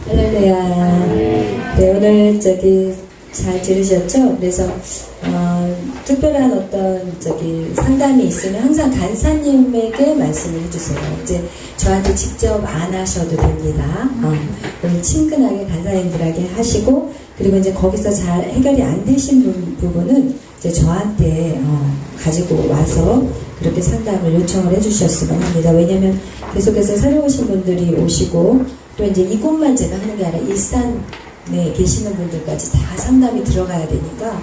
할렐루야. 네, 오늘 잘 들으셨죠? 그래서 특별한 어떤 상담이 있으면 항상 간사님에게 말씀을 해주세요. 이제 저한테 직접 안 하셔도 됩니다. 그럼 친근하게 간사님들에게 하시고, 그리고 이제 거기서 잘 해결이 안 되신 부분은 이제 저한테 가지고 와서 그렇게 상담을 요청을 해주셨으면 합니다. 왜냐면 계속해서 새로 오신 분들이 오시고, 또 이제 이곳만 제가 하는 게 아니라 일산에 계시는 분들까지 다 상담이 들어가야 되니까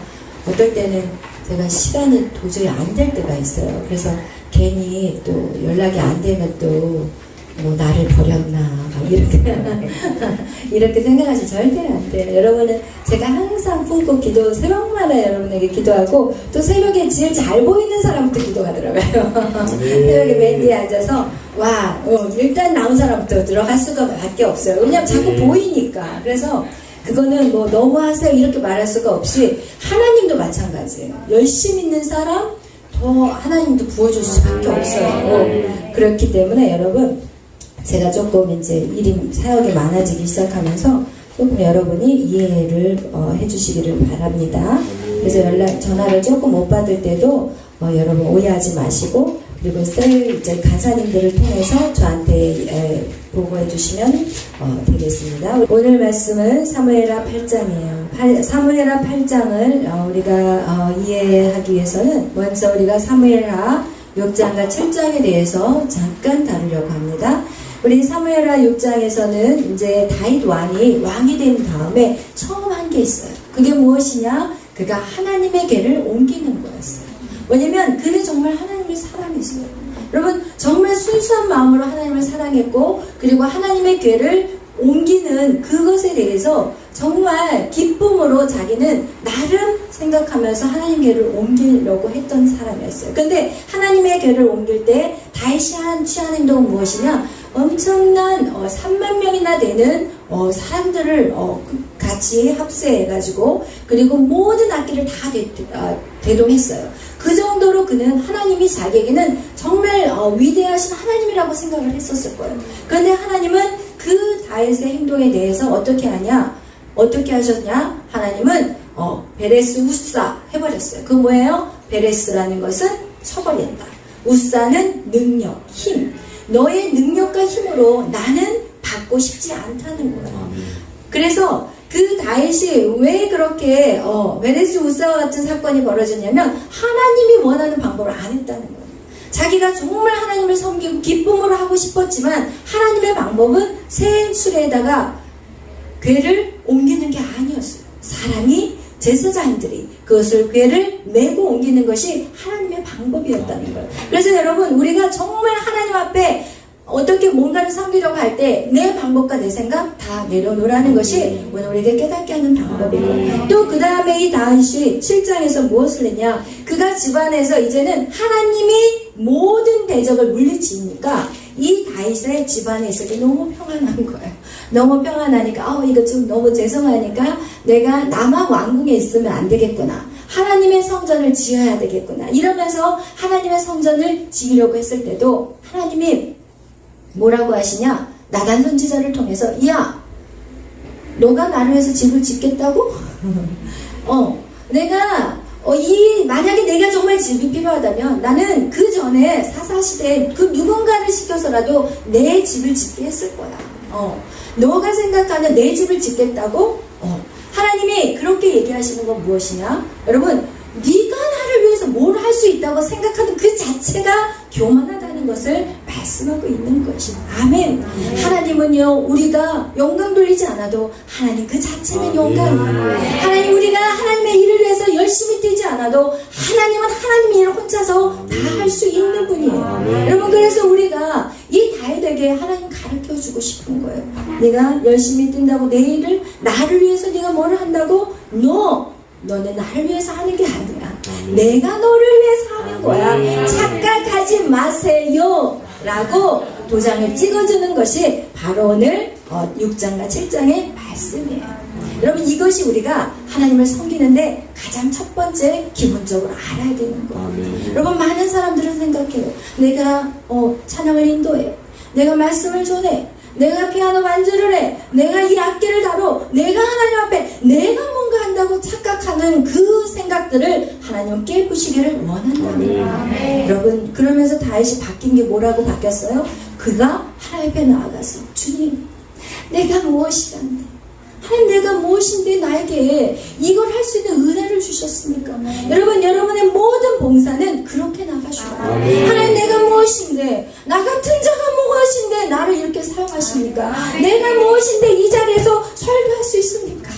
어떨 때는 제가 시간이 도저히 안 될 때가 있어요. 그래서 괜히 또 연락이 안 되면 또 뭐 나를 버렸나 이렇게 생각하시 절대 안 돼요. 여러분은 제가 항상 품고 기도 새벽마다 여러분에게 기도하고, 또 새벽에 제일 잘 보이는 사람부터 기도가 들어가요. 새벽에 맨 뒤에 앉아서 일단 나온 사람부터 들어갈 수가 밖에 없어요. 왜냐면 자꾸 보이니까. 그래서 그거는 뭐 너무 하세요 이렇게 말할 수가 없이, 하나님도 마찬가지예요. 열심히 있는 사람 더 하나님도 부어줄 수밖에 없어요. 그렇기 때문에 여러분, 제가 조금 이제 일이 사역이 많아지기 시작하면서 조금 여러분이 이해를 해주시기를 바랍니다. 그래서 전화를 조금 못 받을 때도 여러분 오해하지 마시고, 그리고 이제 간사님들을 통해서 저한테 보고해 주시면 되겠습니다. 오늘 말씀은 사무엘하 8장이에요. 사무엘하 8장을 우리가 이해하기 위해서는 먼저 우리가 사무엘하 6장과 7장에 대해서 잠깐 다루려고 합니다. 우리 사무엘하 6장에서는 이제 다윗 왕이 된 다음에 처음 한 게 있어요. 그게 무엇이냐? 그가 하나님의 궤를 옮기는 거였어요. 왜냐면 그는 정말 하나님을 사랑했어요. 여러분, 정말 순수한 마음으로 하나님을 사랑했고, 그리고 하나님의 궤를 옮기는 그것에 대해서 정말 기쁨으로 자기는 나름 생각하면서 하나님 궤를 옮기려고 했던 사람이었어요. 근데 하나님의 궤를 옮길 때 다윗이 취한 행동은 무엇이냐? 엄청난 3만 명이나 되는 사람들을 같이 합세해가지고, 그리고 모든 악기를 다 대동했어요. 그 정도로 그는 하나님이 자기에게는 정말 위대하신 하나님이라고 생각을 했었을 거예요. 그런데 하나님은 그 다윗의 행동에 대해서 어떻게 하셨냐? 하나님은 베레스 우사 해버렸어요. 그 뭐예요? 베레스라는 것은 쳐버린다. 우사는 능력, 힘. 너의 능력과 힘으로 나는 받고 싶지 않다는 거예요. 그래서 그 다윗이 왜 그렇게 베레스 우사와 같은 사건이 벌어졌냐면, 하나님이 원하는 방법을 안 했다는 거예요. 자기가 정말 하나님을 섬기고 기쁨으로 하고 싶었지만 하나님의 방법은 새 수레에다가 궤를 옮기는 게 아니었어요. 사람이, 제사장들이 그것을 궤를 메고 옮기는 것이 하나님의 방법이었다는 거예요. 그래서 여러분, 우리가 정말 하나님 앞에 어떻게 뭔가를 섬기려고 할 때 내 방법과 내 생각 다 내려놓으라는 것이 오늘 우리에게 깨닫게 하는 방법이고, 또 그 다음에 이 다윗이 7장에서 무엇을 했냐? 그가 집안에서 이제는 하나님이 모든 대적을 물리치니까 이 다윗의 집안에 있을 때 너무 평안한 거예요. 너무 평안하니까 이거 좀 너무 죄송하니까 내가 남한 왕궁에 있으면 안 되겠구나. 하나님의 성전을 지어야 되겠구나. 이러면서 하나님의 성전을 지으려고 했을 때도 하나님이 뭐라고 하시냐? 나단 선지자를 통해서, 야, 너가 나를 위해서 집을 짓겠다고? 내가 만약에 내가 정말 집이 필요하다면 나는 그 전에 사사시대에 그 누군가를 시켜서라도 내 집을 짓게 했을 거야. 너가 생각하는 내 집을 짓겠다고? 하나님이 그렇게 얘기하시는 건 무엇이냐? 여러분, 네가 나를 위해서 뭘 할 수 있다고 생각하는 그 자체가 교만하다는 것을 말씀하고 있는 것입니다. 아멘. 하나님은요, 우리가 영광 돌리지 않아도 하나님 그 자체는 영광이에요. 하나님, 우리가 하나님의 일을 위해서 열심히 뛰지 않아도 하나님은 하나님의 일을 혼자서 다 할 수 있는 분이에요. 여러분, 그래서 우리가 이 다윗에게 하나님 가르쳐주고 싶은 거예요. 네가 열심히 뛴다고 내 일을, 나를 위해서 네가 뭘 한다고? 너는 나를 위해서 하는 게 아니야. 내가 너를 위해서 하는 거야. 착각하지 마세요 라고 도장을 찍어주는 것이 바로 오늘 6장과 7장의 말씀이에요. 여러분, 이것이 우리가 하나님을 섬기는데 가장 첫 번째 기본적으로 알아야 되는 거예요. 여러분, 많은 사람들은 생각해요. 내가 찬양을 인도해, 내가 말씀을 전해, 내가 피아노 반주를 해, 내가 이 악기를 다뤄, 내가 하나님 앞에 내가 뭔가 한다고 착각하는 그 생각들을 하나님은 깨부시기를 원한답니다. 여러분, 그러면서 다윗이 바뀐 게 뭐라고 바뀌었어요? 그가 하나님 앞에 나아가서 주님, 내가 무엇이란데, 하나님 내가 무엇인데 나에게 이걸 할 수 있는 은혜를 주셨습니까? 여러분, 여러분의 모든 봉사는 그렇게 나가셔요. 하나님 내가 무엇인데, 나 같은 자가 무엇인데 나를 이렇게 사용하십니까? 내가 무엇인데 이 자리에서 설교할 수 있습니까?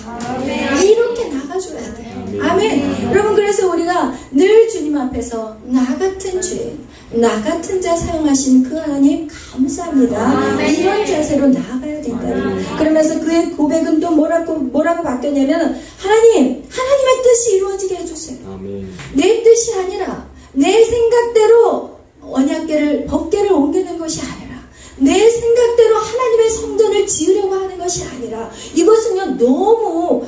이렇게 나가줘야 돼요. 아멘. 여러분, 그래서 우리가 늘 주님 앞에서 나 같은 죄, 나 같은 자 사용하신 그 하나님 감사합니다. 이런 자세로 나아가야 된다. 그러면서 그의 고백은 또 뭐라고 바뀌었냐면, 하나님의 뜻이 이루어지게 해주세요. 내 뜻이 아니라 내 생각대로 법궤를 옮기는 것이 아니라 내 생각대로 하나님의 성전을 지으려고 하는 것이 아니라, 이것은요 너무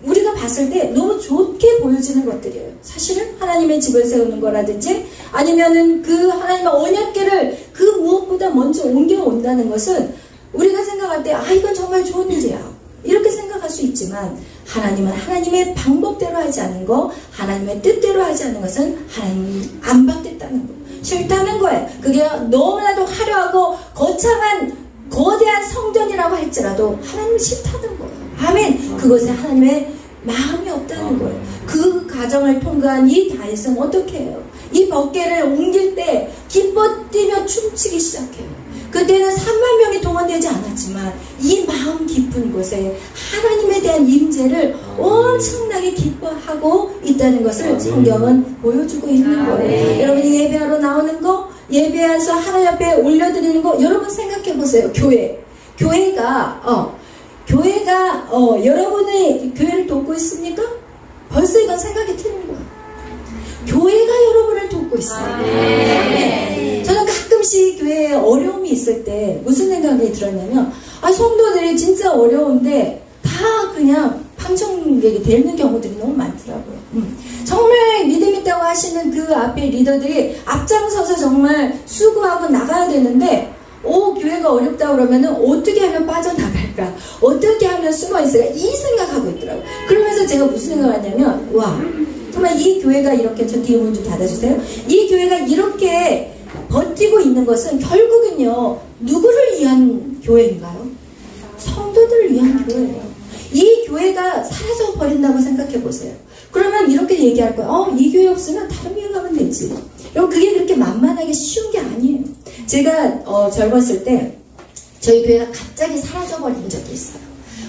우리가 봤을 때 너무 좋게 보여지는 것들이에요. 사실은 하나님의 집을 세우는 거라든지 아니면은 그 하나님의 언약궤를 그 무엇보다 먼저 옮겨온다는 것은 우리가 생각할 때 이건 정말 좋은 일이야 이렇게 생각할 수 있지만, 하나님은 하나님의 방법대로 하지 않은 거, 하나님의 뜻대로 하지 않는 것은 하나님 안 받겠다는 거, 싫다는 거예요. 그게 너무나도 화려하고 거창한 거대한 성전이라고 할지라도 하나님은 싫다는 거예요. 아멘. 그것에 하나님의 마음이 없다는 거예요. 그 과정을 통과한 이 다윗은 어떻게 해요? 이 법궤를 옮길 때 기뻐 뛰며 춤추기 시작해요. 그때는 3만 명이 동원되지 않았지만 이 마음 깊은 곳에 하나님에 대한 임재를 엄청나게 기뻐하고 있다는 것을 성경은 보여주고 있는 거예요. 여러분이 예배하러 나오는 거, 예배해서 하나님 앞에 올려드리는 거, 여러분 생각해 보세요. 교회가 여러분의 교회를 돕고 있습니까? 벌써 이건 생각이 틀린 거예요. 교회가 여러분을 돕고 있어요. 네. 저는 가끔씩 교회에 어려움이 있을 때 무슨 생각이 들었냐면, 성도들이 진짜 어려운데 다 그냥 방청객이 되는 경우들이 너무 많더라고요. 정말 믿음 있다고 하시는 그 앞에 리더들이 앞장서서 정말 수고하고 나가야 되는데, 교회가 어렵다 그러면은 어떻게 하면 빠져나갈까? 어떻게 하면 숨어 있을까? 이 생각하고 있더라고요. 그러면서 제가 무슨 생각을 하냐면, 정말 이 교회가 이렇게, 저 뒤에 문 좀 닫아주세요. 이 교회가 이렇게 버티고 있는 것은 결국은요, 누구를 위한 교회인가요? 성도들을 위한 교회예요. 이 교회가 사라져 버린다고 생각해 보세요. 그러면 이렇게 얘기할 거예요. 이 교회 없으면 다른 교회 가면 되지. 여러분, 그게 그렇게 만만하게 쉬운 게 아니에요. 제가 젊었을 때 저희 교회가 갑자기 사라져버린 적이 있어요.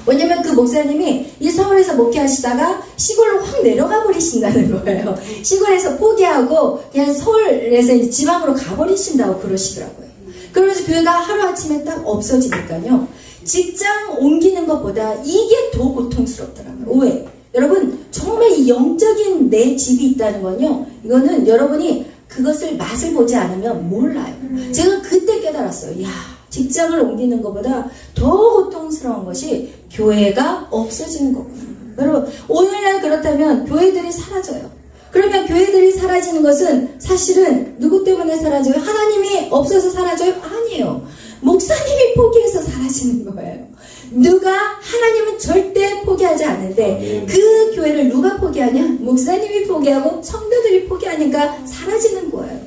왜냐면 그 목사님이 이 서울에서 목회하시다가 시골로 확 내려가 버리신다는 거예요. 시골에서 포기하고 그냥 서울에서 이제 지방으로 가버리신다고 그러시더라고요. 그러면서 교회가 하루아침에 딱 없어지니까요, 직장 옮기는 것보다 이게 더 고통스럽더라고요. 왜? 여러분, 정말 이 영적인 내 집이 있다는 건요, 이거는 여러분이 그것을 맛을 보지 않으면 몰라요. 제가 그때 깨달았어요. 직장을 옮기는 것보다 더 고통스러운 것이 교회가 없어지는 거구나. 여러분, 오늘날 그렇다면 교회들이 사라져요. 그러면 교회들이 사라지는 것은 사실은 누구 때문에 사라져요? 하나님이 없어서 사라져요? 아니에요. 목사님이 포기해서 사라지는 거예요. 하나님은 절대 포기하지 않는데, 그 교회를 누가 포기하냐? 목사님이 포기하고 성도들이 포기하니까 사라지는 거예요.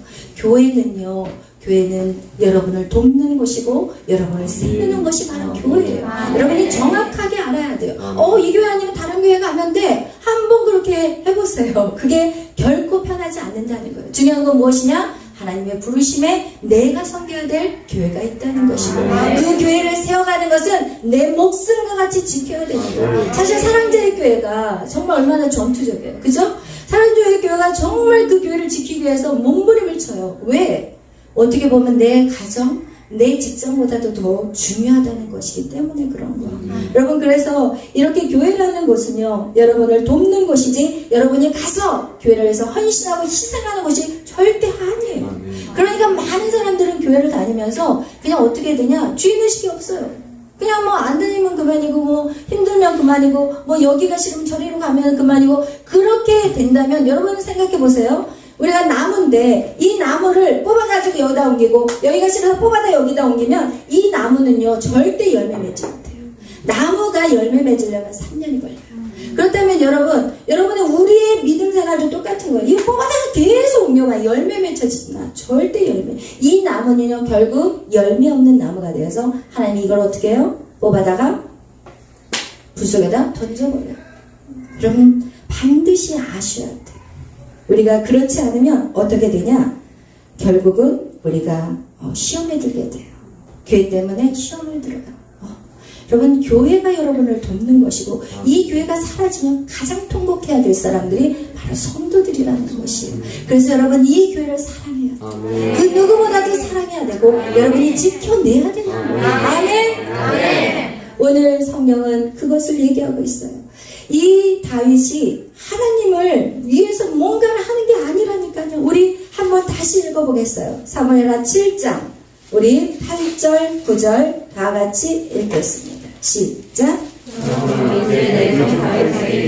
교회는 여러분을 돕는 곳이고 여러분을 세우는 것이 바로 교회예요. 여러분이 정확하게 알아야 돼요. 이 교회 아니면 다른 교회 가면 돼. 한번 그렇게 해보세요. 그게 결코 편하지 않는다는 거예요. 중요한 건 무엇이냐? 하나님의 부르심에 내가 섬겨야 될 교회가 있다는 것이고, 그 교회를 세워가는 것은 내 목숨과 같이 지켜야 되는 거예요. 사실 사랑제일 교회가 정말 얼마나 전투적이에요. 그죠? 사랑제일 교회가 정말 그 교회를 지키기 위해서 몸부림을 쳐요. 왜? 어떻게 보면 내 가정, 내 직장보다도 더 중요하다는 것이기 때문에 그런 거예요. 여러분, 그래서 이렇게 교회라는 곳은요, 여러분을 돕는 곳이지 여러분이 가서 교회를 해서 헌신하고 희생하는 것이 절대 아니에요. 그러니까 많은 사람들은 교회를 다니면서 그냥 어떻게 되냐, 주인의식이 없어요. 그냥 안 다니면 그만이고, 힘들면 그만이고, 여기가 싫으면 저리로 가면 그만이고, 그렇게 된다면 여러분 생각해 보세요. 우리가 나무인데 이 나무를 뽑아가지고 여기다 옮기고 여기가 싫어서 뽑아다 여기다 옮기면 이 나무는요 절대 열매 맺지 못해요. 나무가 열매 맺으려면 3년이 걸려요. 그렇다면 여러분의 우리의 믿음 생활도 똑같은 거예요. 이거 뽑아다가 계속 옮겨봐. 열매 맺혀지나 절대 열매. 이 나무는요 결국 열매 없는 나무가 되어서 하나님이 이걸 어떻게 해요? 뽑아다가 불 속에다 던져버려요. 여러분 반드시 아셔야 돼요. 우리가 그렇지 않으면 어떻게 되냐? 결국은 우리가 시험에 들게 돼요. 교회 때문에 시험을 들어요. 여러분 교회가 여러분을 돕는 것이고 이 교회가 사라지면 가장 통곡해야 될 사람들이 바로 성도들이라는 것이에요. 그래서 여러분 이 교회를 사랑해야 돼요. 그 누구보다도 사랑해야 되고 여러분이 지켜내야 되는 거예요. 아멘. 오늘 성경은 그것을 얘기하고 있어요. 이 다윗이 하나님을 위해서 뭔가를 하는 게 아니라니까요. 우리 한번 다시 읽어보겠어요. 사무엘하 7장 우리 8절 9절 다 같이 읽겠습니다. 시작.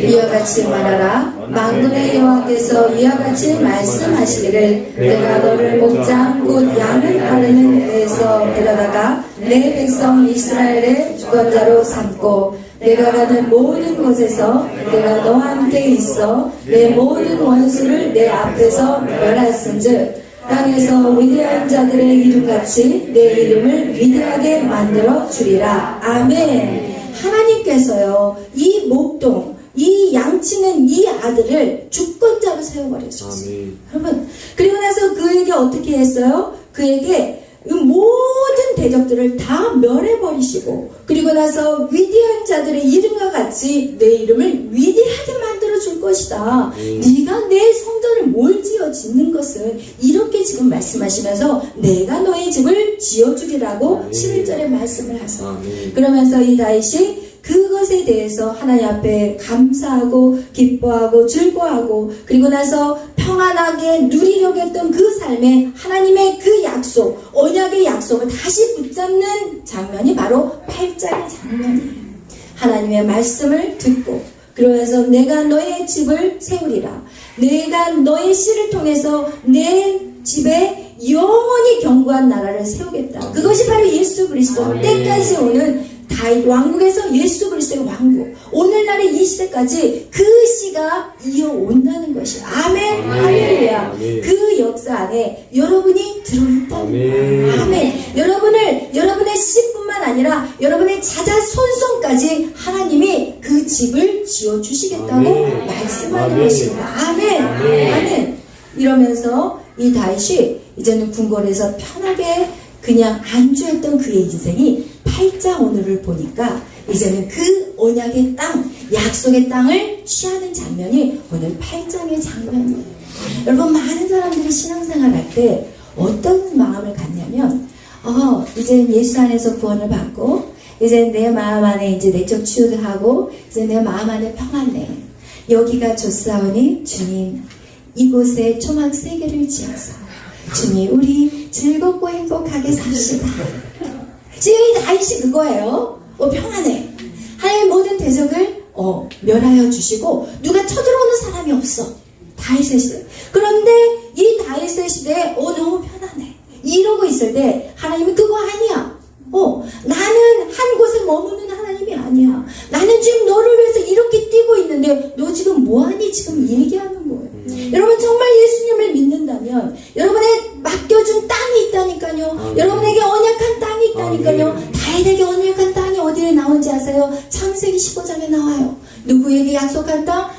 이와 같이 말하라. 만군의 여호와께서 이와 같이 말씀하시기를 내가 너를 목장 곧 양을 가르는 데에서 데려다가 내 백성 이스라엘의 주권자로 삼고 내가 가는 모든 곳에서 내가 너와 함께 있어 내 모든 원수를 내 앞에서 멸하였은즉 땅에서 위대한 자들의 이름같이 내 이름을 위대하게 만들어 주리라. 아멘. 하나님께서요 이 목동 이 양치는 이 아들을 주권자로 세워버리셨어요. 여러분 그리고 나서 그에게 어떻게 했어요? 그에게 모든 대적들을 다 멸해버리시고 그리고 나서 위대한 자들의 이름과 같이 내 이름을 위대하게 만들어 줄 것이다. 네가 내 성전을 뭘 지어 짓는 것은 이렇게 지금 말씀하시면서 내가 너의 집을 지어주리라고 11절에 말씀을 하세요. 그러면서 이 다윗이 그것에 대해서 하나님 앞에 감사하고 기뻐하고 즐거워하고 그리고 나서 평안하게 누리려고 했던 그 삶에 하나님의 그 약속, 언약의 약속을 다시 붙잡는 장면이 바로 8장의 장면이에요. 하나님의 말씀을 듣고 그러면서 내가 너의 집을 세우리라. 내가 너의 씨를 통해서 내 집에 영원히 견고한 나라를 세우겠다. 그것이 바로 예수 그리스도 때까지 오는 다윗 왕국에서 예수 그리스도의 왕국 오늘날의 이 시대까지 그 씨가 이어온다는 것이 아멘. 할렐루야. 그 역사 안에 여러분이 들어있다는 거예요. 아멘. 여러분의 씨뿐만 아니라 여러분의 자자손손까지 하나님이 그 집을 지어주시겠다고 말씀하는 것입니다. 아멘. 이러면서 이 다윗이 이제는 궁궐에서 편하게 그냥 안주했던 그의 인생이 8장 오늘을 보니까 이제는 그 언약의 땅, 약속의 땅을 취하는 장면이 오늘 8장의 장면이에요. 여러분 많은 사람들이 신앙생활 할 때 어떤 마음을 갖냐면 이제 예수 안에서 구원을 받고 이제 내 마음 안에 이제 내적 치유를 하고 이제 내 마음 안에 평안해. 여기가 좋사오니 주님 이곳에 초막 3개를 지어서 주님 우리 즐겁고 행복하게 삽시다. 지금 이 다윗이 그거예요. 평안해. 하나님의 모든 대적을 멸하여 주시고 누가 쳐들어오는 사람이 없어. 다윗의 시대. 그런데 이 다윗의 시대에 너무 편안해. 이러고 있을 때 하나님이 그거 아니야. 나는 한 곳에 머무는 하나님이 아니야. 나는 지금 너를 위해서 이렇게 뛰고 있는데 너 지금 뭐하니 지금 얘기하는 거예요. 여러분 정말 예수님을 믿는다면 여러분의 맡겨준 땅이 있다니까요. 여러분에게 언약한 땅이 있다니까요. 다윗에게 언약한 땅이 어디에 나온지 아세요? 창세기 15장에 나와요. 누구에게 약속한 땅?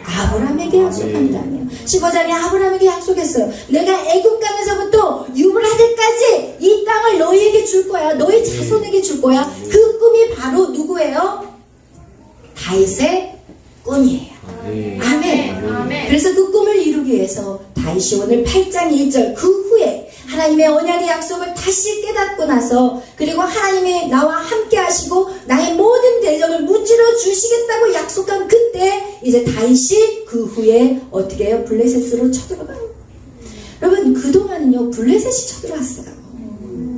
아브라함에게 약속한 땅이에요. 15장에 아브라함에게 약속했어요. 내가 애굽 땅에서부터 유브라데까지 이 땅을 너희에게 줄 거야. 너희 자손에게 줄 거야. 그 꿈이 바로 누구예요? 다윗의 꿈이에요. 아멘. 그래서 그 꿈을 이루기 위해서 다윗이 오늘 8장 1절 그 후에 하나님의 언약의 약속을 다시 깨닫고 나서 그리고 하나님이 나와 함께 하시고 나의 모든 대적을 무찌러 주시겠다고 약속한 그때 이제 다윗이 그 후에 어떻게 해요? 블레셋으로 쳐들어가요. 여러분 그동안은요 블레셋이 쳐들어왔어요.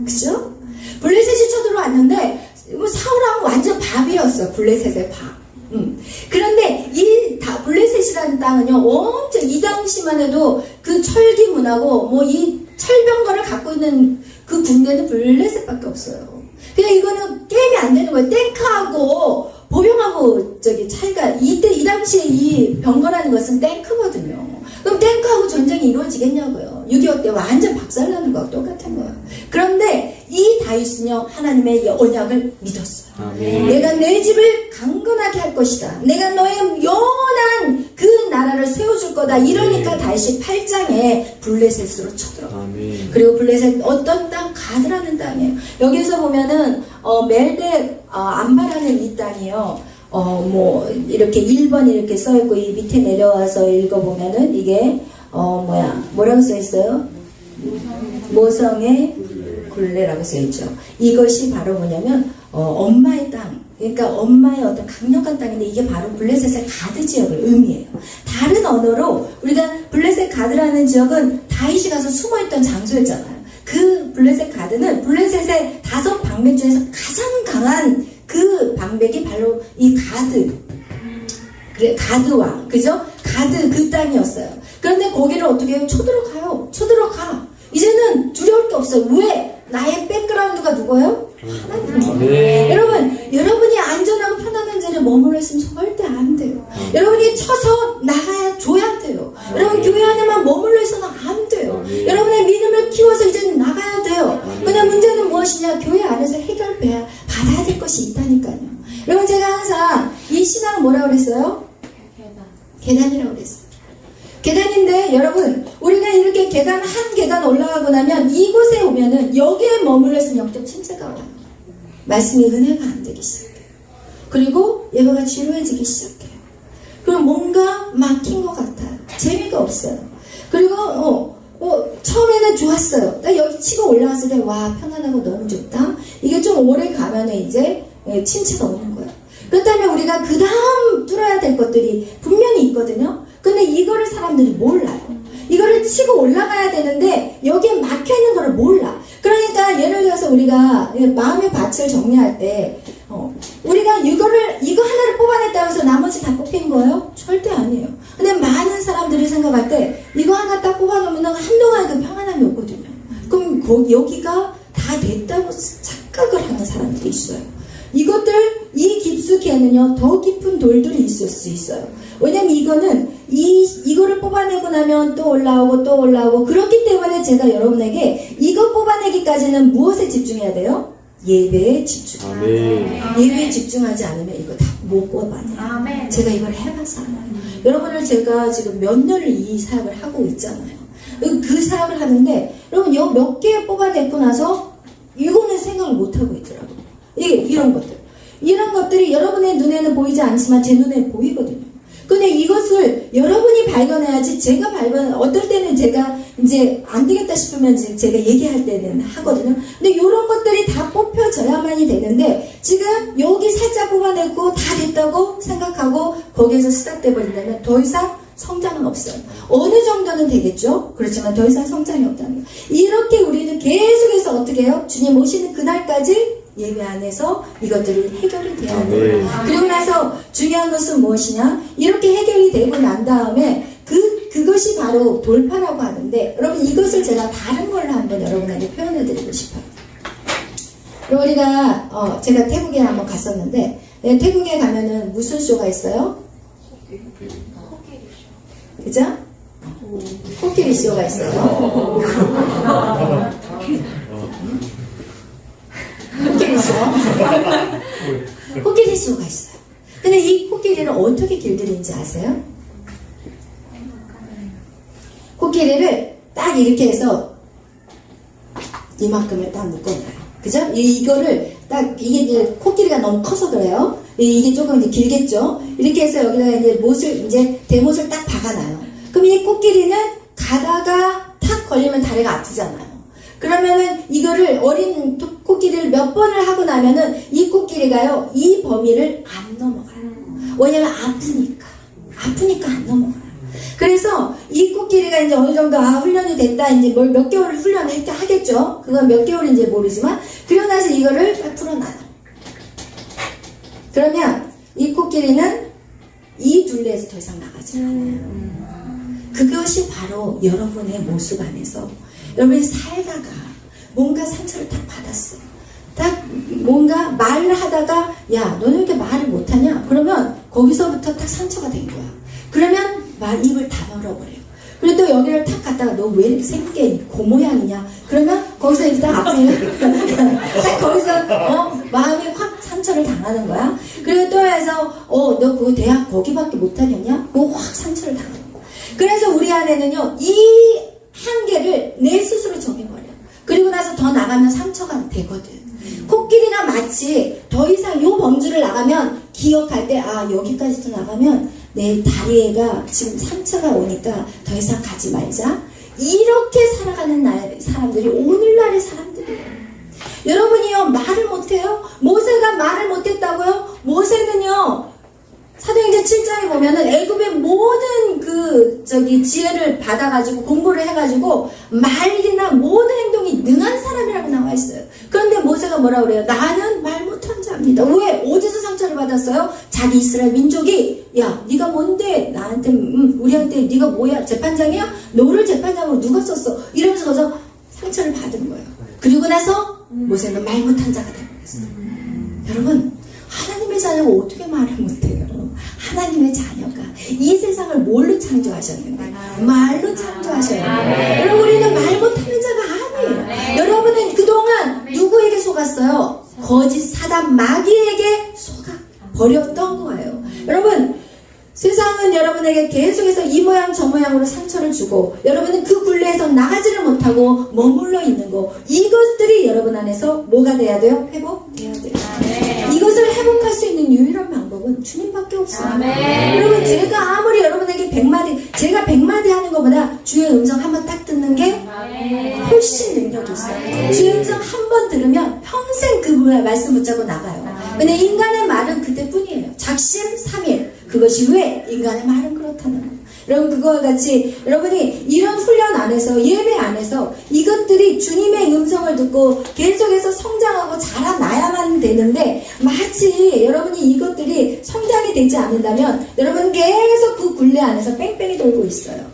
그죠? 블레셋이 쳐들어왔는데 사울왕 완전 밥이었어. 블레셋의 밥. 그런데 이 블레셋이 블레셋이라는 땅은요, 엄청 이 당시만 해도 그 철기문하고 뭐 이 철병거를 갖고 있는 그 군대는 블레셋밖에 없어요. 그냥 이거는 게임이 안 되는 거예요. 탱크하고 보병하고 저기 차이가 이때 이 당시에 이 병거라는 것은 탱크거든요. 그럼 탱크하고 전쟁이 이루어지겠냐고요. 6.25 때 완전 박살나는 거하고 똑같은 거예요. 그런데 이 다윗은요, 하나님의 언약을 믿었어요. 내가 내 집을 강건하게 할 것이다. 내가 너의 영원한 그 나라를 세워줄 거다. 이러니까 다윗이 8장에 블레셋으로 쳐들어가요. 그리고 블레셋 어떤 땅? 가드라는 땅이에요. 여기서 보면은 멜대 안바라는 이 땅이요. 뭐 이렇게 1번 이렇게 써있고 이 밑에 내려와서 읽어보면은 이게 뭐라고 써있어요? 모성의 굴레라고 써있죠. 이것이 바로 뭐냐면 엄마의 땅, 그러니까 엄마의 어떤 강력한 땅인데 이게 바로 블레셋의 가드 지역을 의미해요. 다른 언어로 우리가 블레셋 가드라는 지역은 다윗이 가서 숨어있던 장소였잖아요. 그 블레셋 가드는 블레셋의 5 방백 중에서 가장 강한 그 방백이 바로 이 가드, 그래, 가드왕, 그죠? 가드 그 땅이었어요. 그런데 거기를 어떻게 해요? 쳐들어가요. 쳐들어가. 이제는 두려울 게 없어요. 왜? 나의 백그라운드가 누구예요? 하나님. 여러분이 안전하고 편안한 자리에 머물러 있으면 절대 안 돼요. 여러분이 쳐서 나가야 줘야 돼요. 여러분 교회 안에만 머물러 있어는 안 돼요. 여러분의 믿음을 키워서 이제는 나가야 돼요. 그냥 문제는 무엇이냐? 교회 안에서 해결돼야 받아야 될 것이 있다니까요. 여러분 제가 항상 이 신앙을 뭐라고 그랬어요? 계단이라고 그랬어요. 계단인데 여러분 우리가 이렇게 계단 한 계단 올라가고 나면 이곳에 오면은 여기에 머물러 있으면 영적 침체가 와요. 말씀이 은혜가 안 되기 시작해요. 그리고 예배가 지루해지기 시작해요. 그리고 뭔가 막힌 것 같아요. 재미가 없어요. 그리고 처음에는 좋았어요. 나 여기 치고 올라갔을 때 와 편안하고 너무 좋다. 이게 좀 오래 가면은 이제 침체가 오는 거예요. 그렇다면 우리가 그 다음 뚫어야 될 것들이 분명히 있거든요. 근데 이거를 사람들이 몰라요. 이거를 치고 올라가야 되는데 여기에 막혀있는 거를 몰라. 그러니까 예를 들어서 우리가 마음의 밭을 정리할 때 우리가 이거 하나를 뽑아냈다고 해서 나머지 다 뽑힌 거예요? 절대 아니에요. 근데 많은 사람들이 생각할 때 이거 하나 딱 뽑아놓으면 한동안 그 평안함이 오거든요. 그럼 여기가 다 됐다고 착각을 하는 사람들이 있어요. 이 깊숙이에는요 더 깊은 돌들이 있을 수 있어요. 왜냐면 이거는 이거를 뽑아내고 나면 또 올라오고 그렇기 때문에 제가 여러분에게 이거 뽑아내기까지는 무엇에 집중해야 돼요? 예배에 집중해야 돼요. 예배에 집중하지 않으면 이거 다 못 뽑아내요. 제가 이걸 해봐서 알아요. 여러분을 제가 지금 몇 년을 이 사역을 하고 있잖아요. 그 사역을 하는데 여러분 요 몇 개 뽑아내고 나서 이거는 생각을 못하고 있더라고요. 이런 것들이 여러분의 눈에는 보이지 않지만 제 눈에 보이거든요. 근데 이것을 여러분이 발견해야지 어떨 때는 제가 이제 안 되겠다 싶으면 제가 얘기할 때는 하거든요. 근데 이런 것들이 다 뽑혀져야만이 되는데 지금 여기 살짝 뽑아내고 다 됐다고 생각하고 거기에서 스탑돼 버린다면 더 이상 성장은 없어요. 어느 정도는 되겠죠? 그렇지만 더 이상 성장이 없다는 거예요. 이렇게 우리는 계속해서 어떻게 해요? 주님 오시는 그날까지 예배 안에서 이것들이 해결이 돼야 돼요. 그리고 나서 중요한 것은 무엇이냐? 이렇게 해결이 되고 난 다음에 그것이 바로 돌파라고 하는데 여러분 이것을 제가 다른 걸로 한번 여러분에게 표현해 드리고 싶어요. 우리가 제가 태국에 한번 갔었는데 태국에 가면은 무슨 쇼가 있어요? 그죠? 코끼리 쇼가 있어요. 코끼리 쇼가 있어요. 근데 이 코끼리를 어떻게 길들이는지 아세요? 코끼리를 딱 이렇게 해서 이만큼을 딱 묶어놔요. 그죠? 이거를 딱 이게 이제 코끼리가 너무 커서 그래요. 이게 조금 이제 길겠죠? 이렇게 해서 여기다가 이제 대못을 딱 박아놔요. 그럼 이 코끼리는 가다가 탁 걸리면 다리가 아프잖아요. 그러면은 이거를 어린 코끼리를 몇 번을 하고 나면은 이 코끼리가요 이 범위를 안 넘어가요. 왜냐면 아프니까 안 넘어가요. 그래서 이 코끼리가 이제 어느 정도 훈련이 됐다 이제 몇 개월 훈련을 하겠죠. 그건 몇 개월인지 모르지만 그러고 나서 이거를 딱 풀어놔요. 그러면 이 코끼리는 이 둘레에서 더 이상 나가지 않아요. 그것이 바로 여러분의 모습 안에서 여러분이 살다가 뭔가 상처를 딱 받았어요. 딱 뭔가 말을 하다가 야 너는 왜 이렇게 말을 못하냐? 그러면 거기서부터 딱 상처가 된 거야. 그러면 입을 다물어버려요. 그리고 또 여기를 탁 갔다가 너 왜 이렇게 생긴 게 그 모양이냐? 그러면 거기서 일단 앞에 딱 거기서 마음이 확 상처를 당하는 거야. 그리고 또 해서 너 그거 대학 거기밖에 못 다녔냐? 그거 확 상처를 당하는 거야. 그래서 우리 안에는요 이 한계를 내 스스로 정해버려요. 그리고 나서 더 나가면 상처가 되거든. 코끼리가 마치 더 이상 요 범주를 나가면 기억할 때 여기까지도 나가면 내 다리에가 지금 상처가 오니까 더 이상 가지 말자. 이렇게 살아가는 사람들이 오늘날의 사람들이에요. 여러분이요 말을 못해요? 모세가 말을 못했다고요? 모세는요 사도행전 7장에 보면은 애굽의 모든 지혜를 받아가지고 공부를 해가지고 말이나 모든 행동이 능한 사람이라고 나와 있어요. 그런데 모세가 뭐라 그래요? 나는 말 못한 자입니다. 왜? 어디서 상처를 받았어요? 자기 이스라엘 민족이 야 네가 뭔데 나한테 우리한테 네가 뭐야 재판장이야? 너를 재판장으로 누가 썼어? 이러면서 거기서 상처를 받은 거예요. 그리고 나서 모세는 말 못한 자가 되어버렸어요. 여러분 하나님의 자녀가 어떻게 말을 못해요? 하나님의 자녀가 이 세상을 뭘로 창조하셨는데? 말로 창조하셔요. 여러분 우리는 말 못하는 자가 아니에요. 여러분은 그동안 누구에게 속았어요? 거짓 사단 마귀에게 속아 버렸던 거예요. 여러분 세상은 여러분에게 계속해서 이 모양 저 모양으로 상처를 주고 여러분은 그 굴레에서 나가지를 못하고 머물러 있는 거 이것들이 여러분 안에서 뭐가 돼야 돼요? 회복돼야 돼요. 이것을 회복할 수 있는 유일한 방법은 주님밖에 없어요. 여러분 제가 아무리 여러분에게 100마디 제가 100마디 하는 것보다 주의 음성 한번 딱 듣는 게 훨씬 능력이 있어요. 주의 음성 한 번 들으면 평생 그 말씀 붙잡고 나가요. 근데 인간의 말은 그때뿐이에요. 작심 삼일 그것이 왜 인간의 말은 그렇다는 거예요. 여러분 그거와 같이 여러분이 이런 훈련 안에서 예배 안에서 이것들이 주님의 음성을 듣고 계속해서 성장하고 자라나야만 되는데 마치 여러분이 이것들이 성장이 되지 않는다면 여러분 계속 그 굴레 안에서 뺑뺑이 돌고 있어요.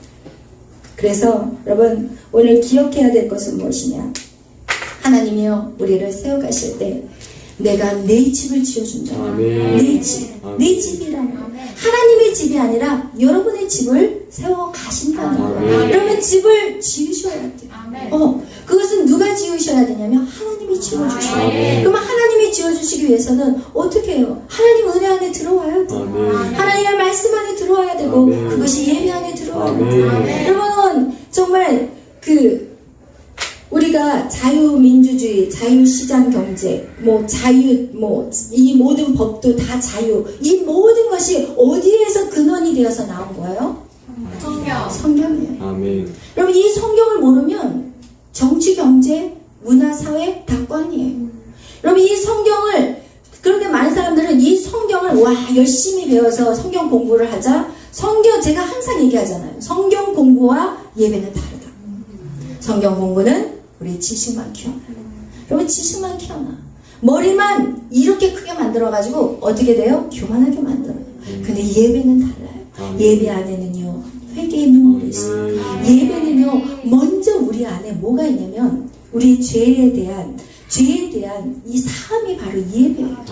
그래서 여러분 오늘 기억해야 될 것은 무엇이냐? 하나님이요 우리를 세워가실 때 내가 내 집을 지어준다. 내 집, 내 집이라는 거. 하나님의 집이 아니라 여러분의 집을 세워 가신다는 거예요. 여러분 집을 지으셔야 돼요. 그것은 누가 지으셔야 되냐면 하나님이 지어주셔야 돼요. 그러면 하나님이 지어주시기 위해서는 어떻게 해요? 하나님 은혜 안에 들어와야 돼요. 하나님의 말씀 안에 들어와야 되고 그것이 예배 안에 들어와야 돼요. 여러분 정말 우리가 자유민주주의, 자유시장경제, 이 모든 법도 다 자유. 이 모든 것이 어디에서 근원이 되어서 나온 거예요? 성경이에요. 아멘. 여러분 이 성경을 모르면 정치, 경제, 문화, 사회 다 꽝이에요. 여러분 이 성경을 그런데 많은 사람들은 이 성경을 열심히 배워서 성경 공부를 하자. 제가 항상 얘기하잖아요. 성경 공부와 예배는 다르다. 성경 공부는 우리 지식만 키워놔. 여러분 지식만 키워놔. 머리만 이렇게 크게 만들어가지고 어떻게 돼요? 교만하게 만들어요. 근데 예배는 달라요. 예배 안에는요 회개의 눈물이 있어요. 예배는요 먼저 우리 안에 뭐가 있냐면 우리 죄에 대한 이 사함이 바로 예배예요.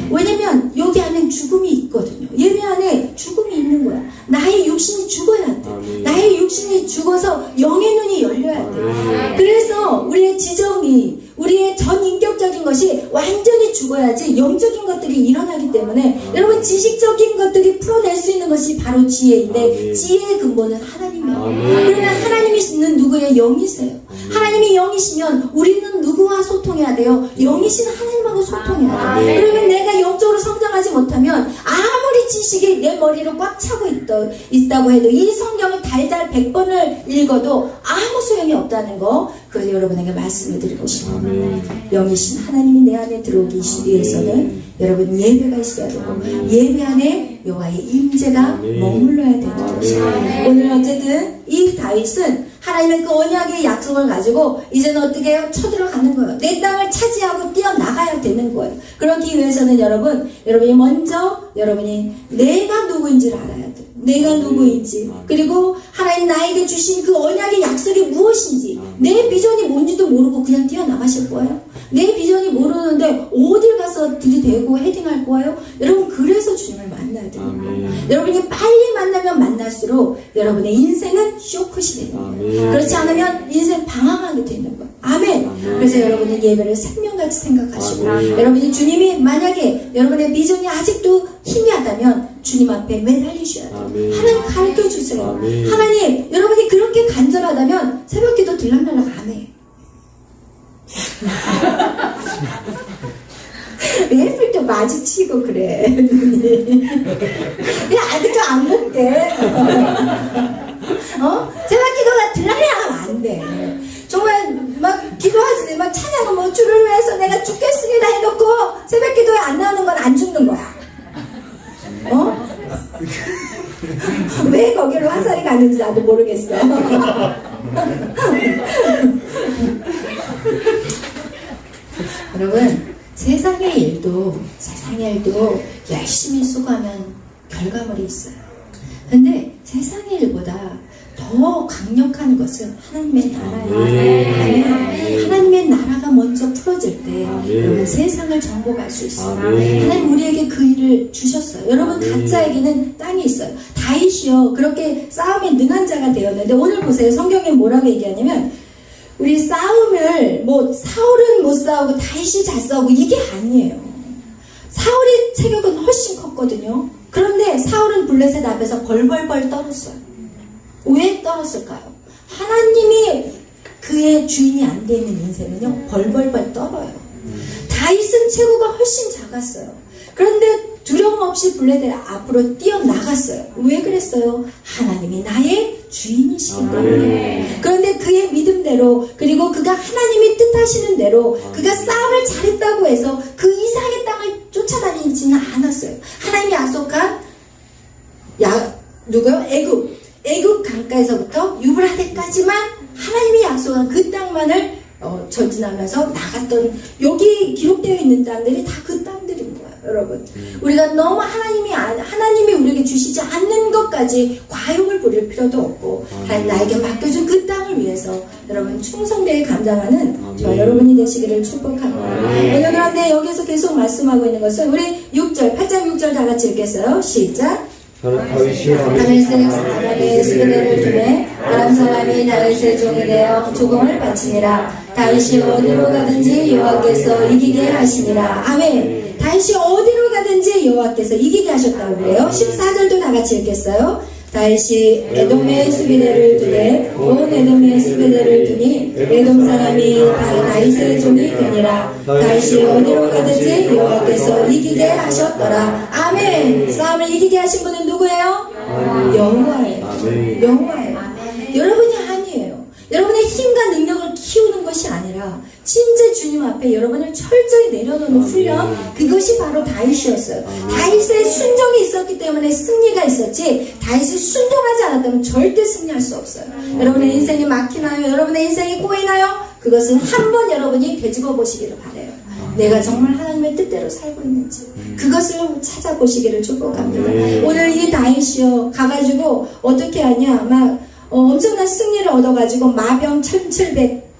왜냐면 여기 안에 죽음이 있거든요. 예배 안에 죽음이 있는 거야. 나의 육신이 죽어야 돼. 나의 육신이 죽어서 영의 눈이 열려야 돼. 그래서 우리의 지정이 우리의 전 인격적인 것이 완전히 죽어야지 영적인 것들이 일어나기 때문에 여러분 지식적인 것들이 풀어낼 수 있는 것이 바로 지혜인데 지혜의 근본은 하나님이에요. 그러면 하나님이시는 누구의 영이세요. 하나님이 영이시면 우리는 누구와 소통해야 돼요? 영이신 하나님하고 소통해야 돼요. 그러면 내가 영적으로 성장하지 못하면 아무리 지식이 내 머리로 꽉 차고 있다고 해도 이 성경을 달달 100번을 읽어도 아무 소용이 없다는 거 그래서 여러분에게 말씀을 드리고 싶어요. 영이신 하나님이 내 안에 들어오기 위해서는 여러분 예배가 있어야 되고 예배 안에 여호와의 임재가 머물러야 되는 것이에요. 오늘 어쨌든 이 다윗은 하나님의 그 언약의 약속을 가지고 이제는 어떻게 해요? 쳐들어가는 거예요. 내 땅을 차지하고 뛰어나가야 되는 되는 거예요. 그렇기 위해서는 여러분이 먼저 여러분이 내가 누구인지를 알아야 돼요. 내가 누구인지, 그리고 하나님 나에게 주신 그 언약의 약속이 무엇인지, 내 비전이 뭔지도 모르고 그냥 뛰어나가실 거예요? 내 비전이 모르는데 어딜 가서 들이대고 헤딩할 거예요? 여러분, 그래서 주님을 만나야 돼요. 여러분이 빨리 만나면 만날수록 여러분의 인생은 쇼크시 되는 거예요. 그렇지 않으면 인생 방황하게 되는 거예요. 아멘. 그래서 여러분이 예배를 생명같이 생각하시고, 여러분이 주님이 만약에 여러분의 비전이 아직도 희미하다면 주님 앞에 매달리셔야 돼요. 하나님 가르쳐 주세요. 하나님, 여러분이 그렇게 간절하다면 새벽기도 들락날락 안 해. 왜 슬쩍 마주치고 그래? 야, 아직도 안 먹게. 새벽기도가 들락날락 하면 안 돼. 정말 막 기도하지, 막 찬양은 뭐 주를 위해서 내가 죽겠습니다 해놓고 새벽기도에 안 나오는 건 안 죽는 거야. 왜 거기로 화살이 가는지 나도 모르겠어. 여러분, 세상의 일도 열심히 수고하면 결과물이 있어요. 근데 세상의 일보다 더 강력한 것은 하나님의 나라예요. 하나님의 나라가 먼저 풀어질 때 여러분 세상을 정복할 수 있어요. 하나님 우리에게 그 일을 주셨어요. 여러분 각자에게는 땅이 있어요. 다윗이요 그렇게 싸움에 능한 자가 되었는데, 오늘 보세요. 성경에 뭐라고 얘기하냐면, 우리 싸움을 사울은 못 싸우고 다윗이 잘 싸우고 이게 아니에요. 사울의 체격은 훨씬 컸거든요. 그런데 사울은 블레셋 앞에서 벌벌벌 떨었어요. 왜 떨었을까요? 하나님이 그의 주인이 안 되는 인생은요 벌벌벌 떨어요. 다윗은 체구가 훨씬 작았어요. 그런데 두려움 없이 블레셋 앞으로 뛰어나갔어요. 왜 그랬어요? 하나님이 나의 주인이시기 때문에. 그런데 그의 믿음대로, 그리고 그가 하나님이 뜻하시는 대로 그가 싸움을 잘했다고 해서 그 이상의 땅을 쫓아다니지는 않았어요. 하나님이 약속한 누구요? 애굽 강가에서부터 유브라데까지만 하나님이 약속한 그 땅만을 전진하면서 나갔던, 여기 기록되어 있는 땅들이 다 그 땅들인 거예요. 여러분, 우리가 너무 하나님이 우리에게 주시지 않는 것까지 과욕을 부릴 필요도 없고, 하나님 나에게 맡겨준 그 땅을 위해서 여러분 충성되게 감당하는 저 여러분이 되시기를 축복합니다. 그런데 여기서 계속 말씀하고 있는 것은 우리 6절, 8장 6절 다 같이 읽겠어요. 시작. 다윗의 사람의 수레를 두매 아람 사람이 다윗의 종이 되어 조공을 바치니라. 다윗이 어디로 가든지 여호와께서 이기게 하시니라. 아멘. 다윗이 어디로 가든지 여호와께서 이기게 하셨다고 그래요. 14절도 다 같이 읽겠어요. 다윗이 에돔의 수비대를 두되 온 에돔의 수비대를 두니 에돔 사람이 다 다윗의 종이 되니라. 다윗이 어디로 가든지 여호와께서 이기게 하셨더라. 아멘. 싸움을 이기게 하신 분은 누구예요? 여호와예요. 여호와예요. 여러분이 아니에요. 여러분의 힘과 능력을 키우는 것이 아니라 진짜 주님 앞에 여러분을 철저히 내려놓는 훈련, 그것이 바로 다윗이었어요. 다윗의 순종이 있었기 때문에 승리가 있었지, 다윗이 순종하지 않았다면 절대 승리할 수 없어요. 여러분의 인생이 막히나요? 여러분의 인생이 꼬이나요? 그것은 한번 여러분이 되짚어 보시기를 바라요. 내가 정말 하나님의 뜻대로 살고 있는지 그것을 찾아보시기를 축복합니다. 오늘 이 다윗이요 가가지고 어떻게 하냐, 엄청난 승리를 얻어가지고 마병 1700,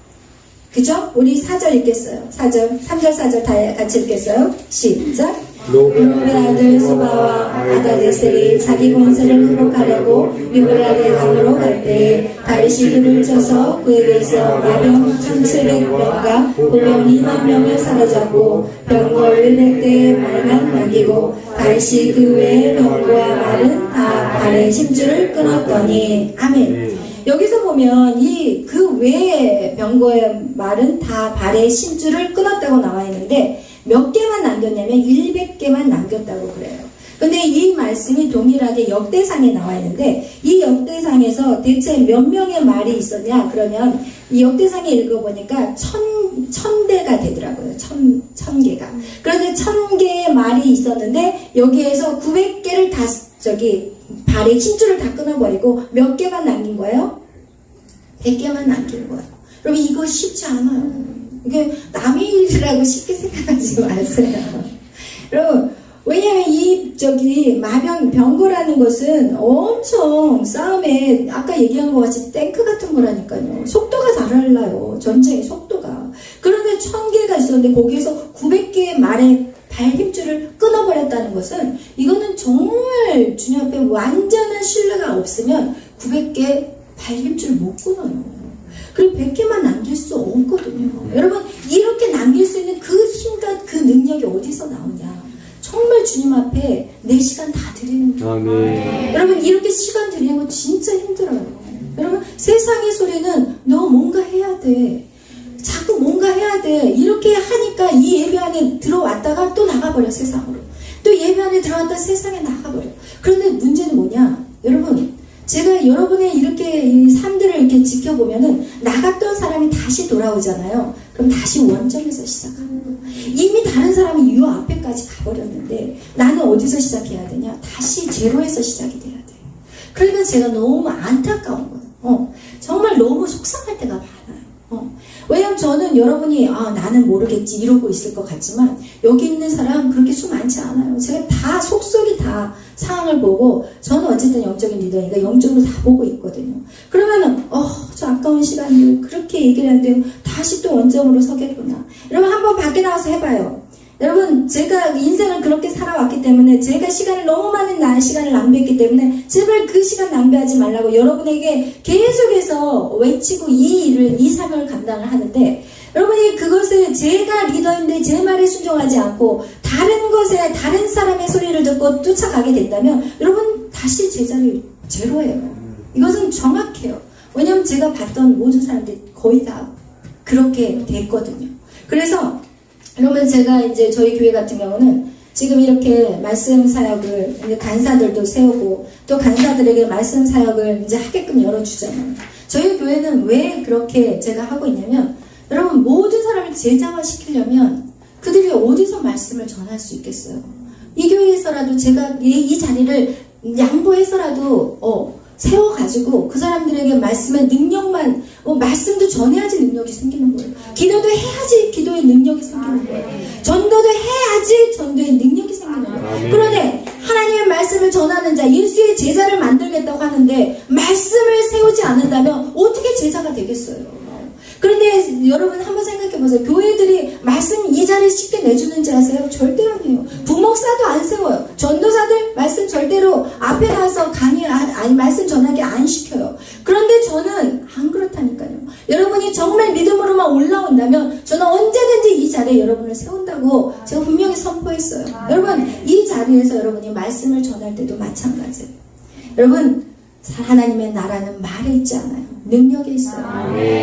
그죠? 우리 4절 읽겠어요. 3절 4절 다 같이 읽겠어요. 시작. 르룹의 아들 소바와 아다데셀이 자기 권세를 회복하려고 유브라데 강으로 갈 때에 다윗이 그를 쳐서 그에게서 마병 1700명과 보병 20000명을 사로잡고 병거 100대의 말만 남기고 다윗이 그 외의 병거와 말은 다 발의 힘줄을 끊었더니. 아멘. 여기서 보면 그 외의 병거의 말은 다 발의 심줄을 끊었다고 나와 있는데, 몇 개만 남겼냐면 100개만 남겼다고 그래요. 근데 이 말씀이 동일하게 역대상에 나와 있는데, 이 역대상에서 대체 몇 명의 말이 있었냐 그러면 이 역대상에 읽어보니까 1000대가 되더라고요. 1000개가. 그런데 1000개의 말이 있었는데 여기에서 900개를 다 발의 힘줄을 다 끊어버리고 몇 개만 남긴 거예요? 100개만 남긴 거예요. 여러분, 이거 쉽지 않아요. 이게 남의 일이라고 쉽게 생각하지 마세요. 여러분, 왜냐면 병거라는 것은 엄청 싸움에 아까 얘기한 것 같이 탱크 같은 거라니까요. 속도가 달라요. 전쟁의 속도가. 그런데 1000개가 있었는데 거기에서 900개의 말의 발힘줄을 끊어버렸다는 것은 이거는 정말 주님 앞에 완전한 신뢰가 없으면 900개 발힘줄을 못 끊어요. 그리고 100개만 남길 수 없거든요. 여러분, 이렇게 남길 수 있는 그 힘과 그 능력이 어디서 나오냐? 정말 주님 앞에 내 시간 다 드리는 거예요. 아멘. 여러분, 이렇게 시간 드리는 거 진짜 힘들어요. 여러분, 세상의 소리는 너 뭔가 해야 돼. 자꾸 뭔가 해야 돼. 이렇게 하니까 이 예배 안에 들어왔다가 또 나가버려, 세상으로. 또 예배 안에 들어왔다 세상에 나가버려. 그런데 문제는 뭐냐? 여러분, 제가 여러분의 이렇게 이 삶들을 이렇게 지켜보면은 나갔던 사람이 다시 돌아오잖아요. 그럼 다시 원점에서 시작하는 거예요. 이미 다른 사람이 요 앞에까지 가버렸는데 나는 어디서 시작해야 되냐? 다시 제로에서 시작이 돼야 돼요. 그러니까 제가 너무 안타까운 거예요. 정말 너무 속상할 때가 많아요. 왜냐면 저는 여러분이 나는 모르겠지 이러고 있을 것 같지만 여기 있는 사람 그렇게 수 많지 않아요. 제가 다 속속이 다 상황을 보고 저는 어쨌든 영적인 리더니까 영적으로 다 보고 있거든요. 그러면은 저 아까운 시간을 그렇게 얘기를 하는데 다시 또 원점으로 서겠구나. 여러분 한번 밖에 나와서 해봐요. 여러분, 제가 인생을 그렇게 살아왔기 때문에 제가 시간을 너무 많은 시간을 낭비했기 때문에 제발 그 시간 낭비하지 말라고 여러분에게 계속해서 외치고 이 삶을 감당을 하는데 여러분이 그것을 제가 리더인데 제 말에 순종하지 않고 다른 것에 다른 사람의 소리를 듣고 쫓아가게 된다면 여러분 다시 제자리 제로예요. 이것은 정확해요. 왜냐하면 제가 봤던 모든 사람들이 거의 다 그렇게 됐거든요. 그래서 여러분 제가 이제 저희 교회 같은 경우는 지금 이렇게 말씀 사역을 이제 간사들도 세우고 또 간사들에게 말씀 사역을 이제 하게끔 열어주잖아요. 저희 교회는 왜 그렇게 제가 하고 있냐면 여러분 모든 사람을 제자화 시키려면 그들이 어디서 말씀을 전할 수 있겠어요. 이 교회에서라도 제가 이 자리를 양보해서라도 세워가지고 그 사람들에게 말씀의 능력만 말씀도 전해야지 능력이 생기는 거예요. 기도도 해야지 기도의 능력이 생기는 거예요. 전도도 해야지 전도의 능력이 생기는 거예요. 그런데 하나님의 말씀을 전하는 자 예수의 제자를 만들겠다고 하는데 말씀을 세우지 않는다면 어떻게 제자가 되겠어요? 그런데 여러분 한번 생각해보세요. 교회들이 말씀 이 자리에 쉽게 내주는지 아세요? 절대 아니에요. 부목사도 안 세워요. 전도사들 말씀 절대로 앞에 나와서 말씀 전하게 안 시켜요. 그런데 저는 안 그렇다니까요. 여러분이 정말 믿음으로만 올라온다면 저는 언제든지 이 자리에 여러분을 세운다고 제가 분명히 선포했어요. 여러분 이 자리에서 여러분이 말씀을 전할 때도 마찬가지예요. 여러분 하나님의 나라는 말에 있지 않아요. 능력에 있어요.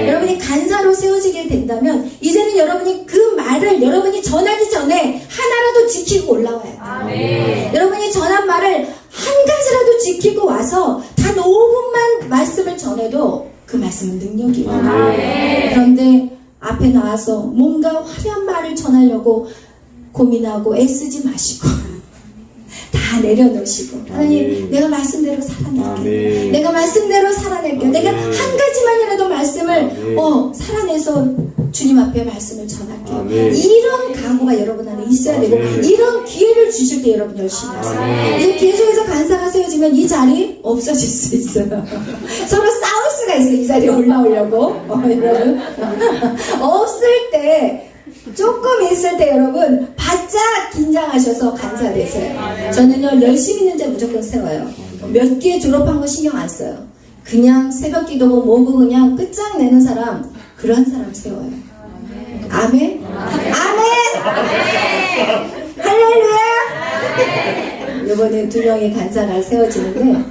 여러분이 간사로 세워지게 된다면 이제는 여러분이 그 말을 여러분이 전하기 전에 하나라도 지키고 올라와야 돼요. 여러분이 전한 말을 한 가지라도 지키고 와서 단 5분만 말씀을 전해도 그 말씀은 능력이에요. 그런데 앞에 나와서 뭔가 화려한 말을 전하려고 고민하고 애쓰지 마시고 다 내려놓으시고 하나님 내가 말씀대로 살아낼게요. 내가 말씀대로 살아낼게요. 내가 한 가지만이라도 말씀을 살아내서 주님 앞에 말씀을 전할게요. 이런 각오가 여러분 안에 있어야 되고 이런 기회를 주실 때 여러분 열심히 하세요. 이제 계속해서 간사가 세워지면 이 자리 없어질 수 있어요. 서로 싸울 수가 있어요. 이 자리에 올라오려고 여러분 없을 때 조금 있을 때 여러분 바짝 긴장하셔서 간사되세요. 저는요 열심히 있는 자 무조건 세워요. 몇 개 졸업한 거 신경 안 써요. 그냥 새벽 기도고 뭐고 그냥 끝장내는 사람 그런 사람 세워요. 아멘? 아멘! 할렐루야! 이번에 2명의 간사가 세워지는데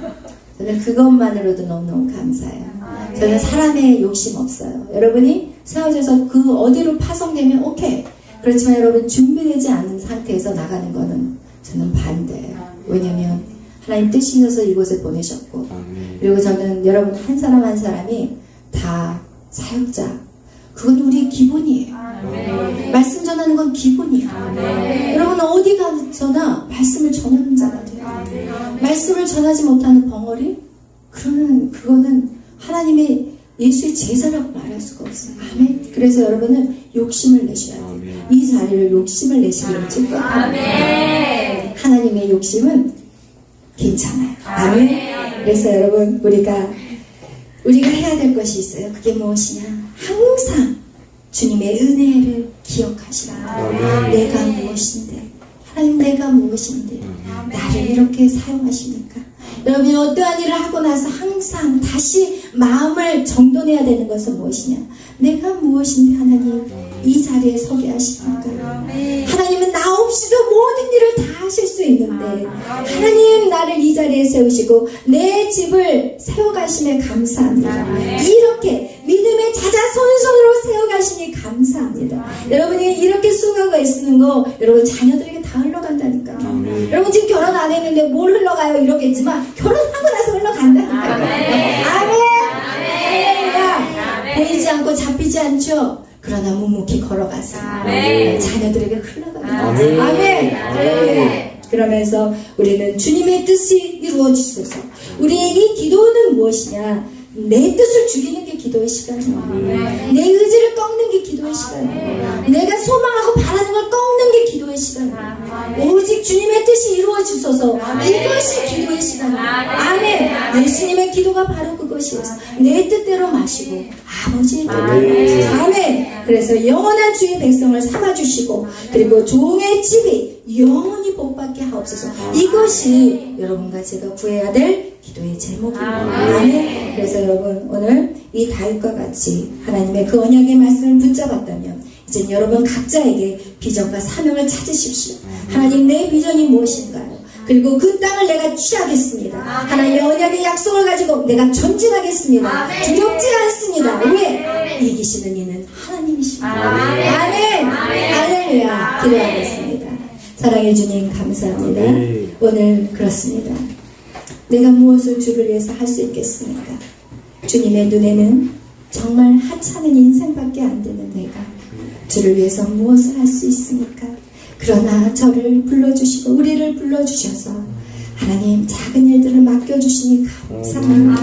저는 그것만으로도 너무너무 감사해요. 저는 사람의 욕심 없어요. 여러분이 세워져서 그 어디로 파송되면 오케이. 그렇지만 여러분 준비되지 않은 상태에서 나가는 거는 저는 반대예요. 왜냐면 하나님 뜻이셔서 이곳에 보내셨고 그리고 저는 여러분 한 사람 한 사람이 다 사역자. 그건 우리의 기본이에요. 말씀 전하는 건 기본이에요. 여러분 어디 가서나 말씀을 전하는 자가 돼요. 말씀을 전하지 못하는 벙어리? 그거는 하나님의 예수의 제자라고 말할 수가 없어요. 아멘. 그래서 여러분은 욕심을 내셔야 돼요. 이 자리를 욕심을 내시기를 축복합니다. 아멘. 하나님의 욕심은 괜찮아요. 아멘. 그래서 여러분 우리가 해야 될 것이 있어요. 그게 무엇이냐? 항상 주님의 은혜를 기억하시라. 내가 무엇인데, 하나님 내가 무엇인데 나를 이렇게 사용하십니까? 여러분이 어떠한 일을 하고 나서 항상 다시 마음을 정돈해야 되는 것은 무엇이냐? 내가 무엇인데 하나님 이 자리에 서게 하십니까? 하나님은 나 없이도 모든 일을 다 하실 수 있는데 하나님 나를 이 자리에 세우시고 내 집을 세워가심에 감사합니다. 이렇게 믿음의 자자손손으로 세워가시니 감사합니다. 여러분이 이렇게 수고가 있는 거 여러분 자녀들에게 다 흘러간다니까요. 여러분 지금 결혼 안 했는데 뭘 흘러가요 이러겠지만 결혼하고 나서 흘러간다니까요. 아멘. 할렐루야. 보이지 않고 잡히지 않죠. 그러나 묵묵히 걸어가세요. 자녀들에게 흘러가요. 아멘. 할렐루야. 그러면서 우리는 주님의 뜻이 이루어지소서. 우리의 이 기도는 무엇이냐? 내 뜻을 죽이는 게 기도의 시간이에요. 내 의지를 꺾는 게 기도의 시간이에요. 내가 소망하고 바라는 걸 꺾는 게 기도의 시간이에요. 오직 주님의 뜻이 이루어지소서. 이것이 기도의 시간이에요. 아멘. 예수님의 기도가 바로 그것이에요. 내 뜻대로 마시고 아버지의 뜻대로. 아멘. 그래서 영원한 주의 백성을 삼아주시고 그리고 종의 집이 영원히 복받게 하옵소서. 이것이 여러분과 제가 구해야 될 기도의 제목입니다. 아멘. 그래서 여러분 오늘 이 다윗과 같이 하나님의 그 언약의 말씀을 붙잡았다면 이제 여러분 각자에게 비전과 사명을 찾으십시오. 하나님 내 비전이 무엇인가요? 그리고 그 땅을 내가 취하겠습니다. 하나님의 언약의 약속을 가지고 내가 전진하겠습니다. 두렵지 않습니다. 왜? 이기시는 이는 하나님이십니다. 아멘. 할렐루야. 기도하겠습니다. 사랑해 주님 감사합니다. 오늘 그렇습니다. 내가 무엇을 주를 위해서 할 수 있겠습니까? 주님의 눈에는 정말 하찮은 인생밖에 안 되는 내가 주를 위해서 무엇을 할 수 있습니까? 그러나 저를 불러주시고 우리를 불러주셔서 하나님 작은 일들을 맡겨주시니 감사합니다.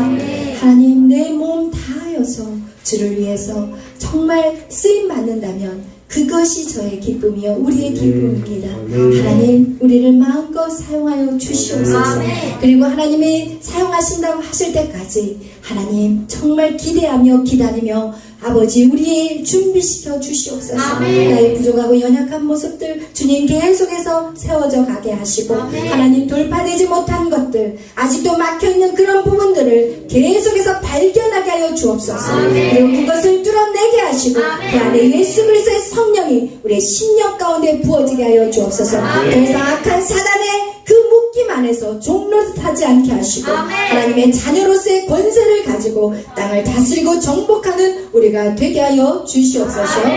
하나님 내 몸 다하여서 주를 위해서 정말 쓰임 받는다면 그것이 저의 기쁨이요 우리의 기쁨입니다. 하나님 우리를 마음껏 사용하여 주시옵소서. 그리고 하나님이 사용하신다고 하실 때까지 하나님 정말 기대하며 기다리며 아버지 우리 준비시켜 주시옵소서. 나의 부족하고 연약한 모습들 주님 계속해서 세워져 가게 하시고 하나님 돌파되지 못한 것들 아직도 막혀있는 그런 부분들을 계속해서 발견하게 하여 주옵소서. 그리고 그것을 뚫어내게 하시고 그 안에 예수 그리스도의 성령이 우리의 심령 가운데 부어지게 하여 주옵소서. 그래서 악한 사단의 그 묶임 안에서 종노릇하지 않게 하시고 하나님의 자녀로서의 권세를 가지고 땅을 다스리고 정복하는 우리가 되게 하여 주시옵소서.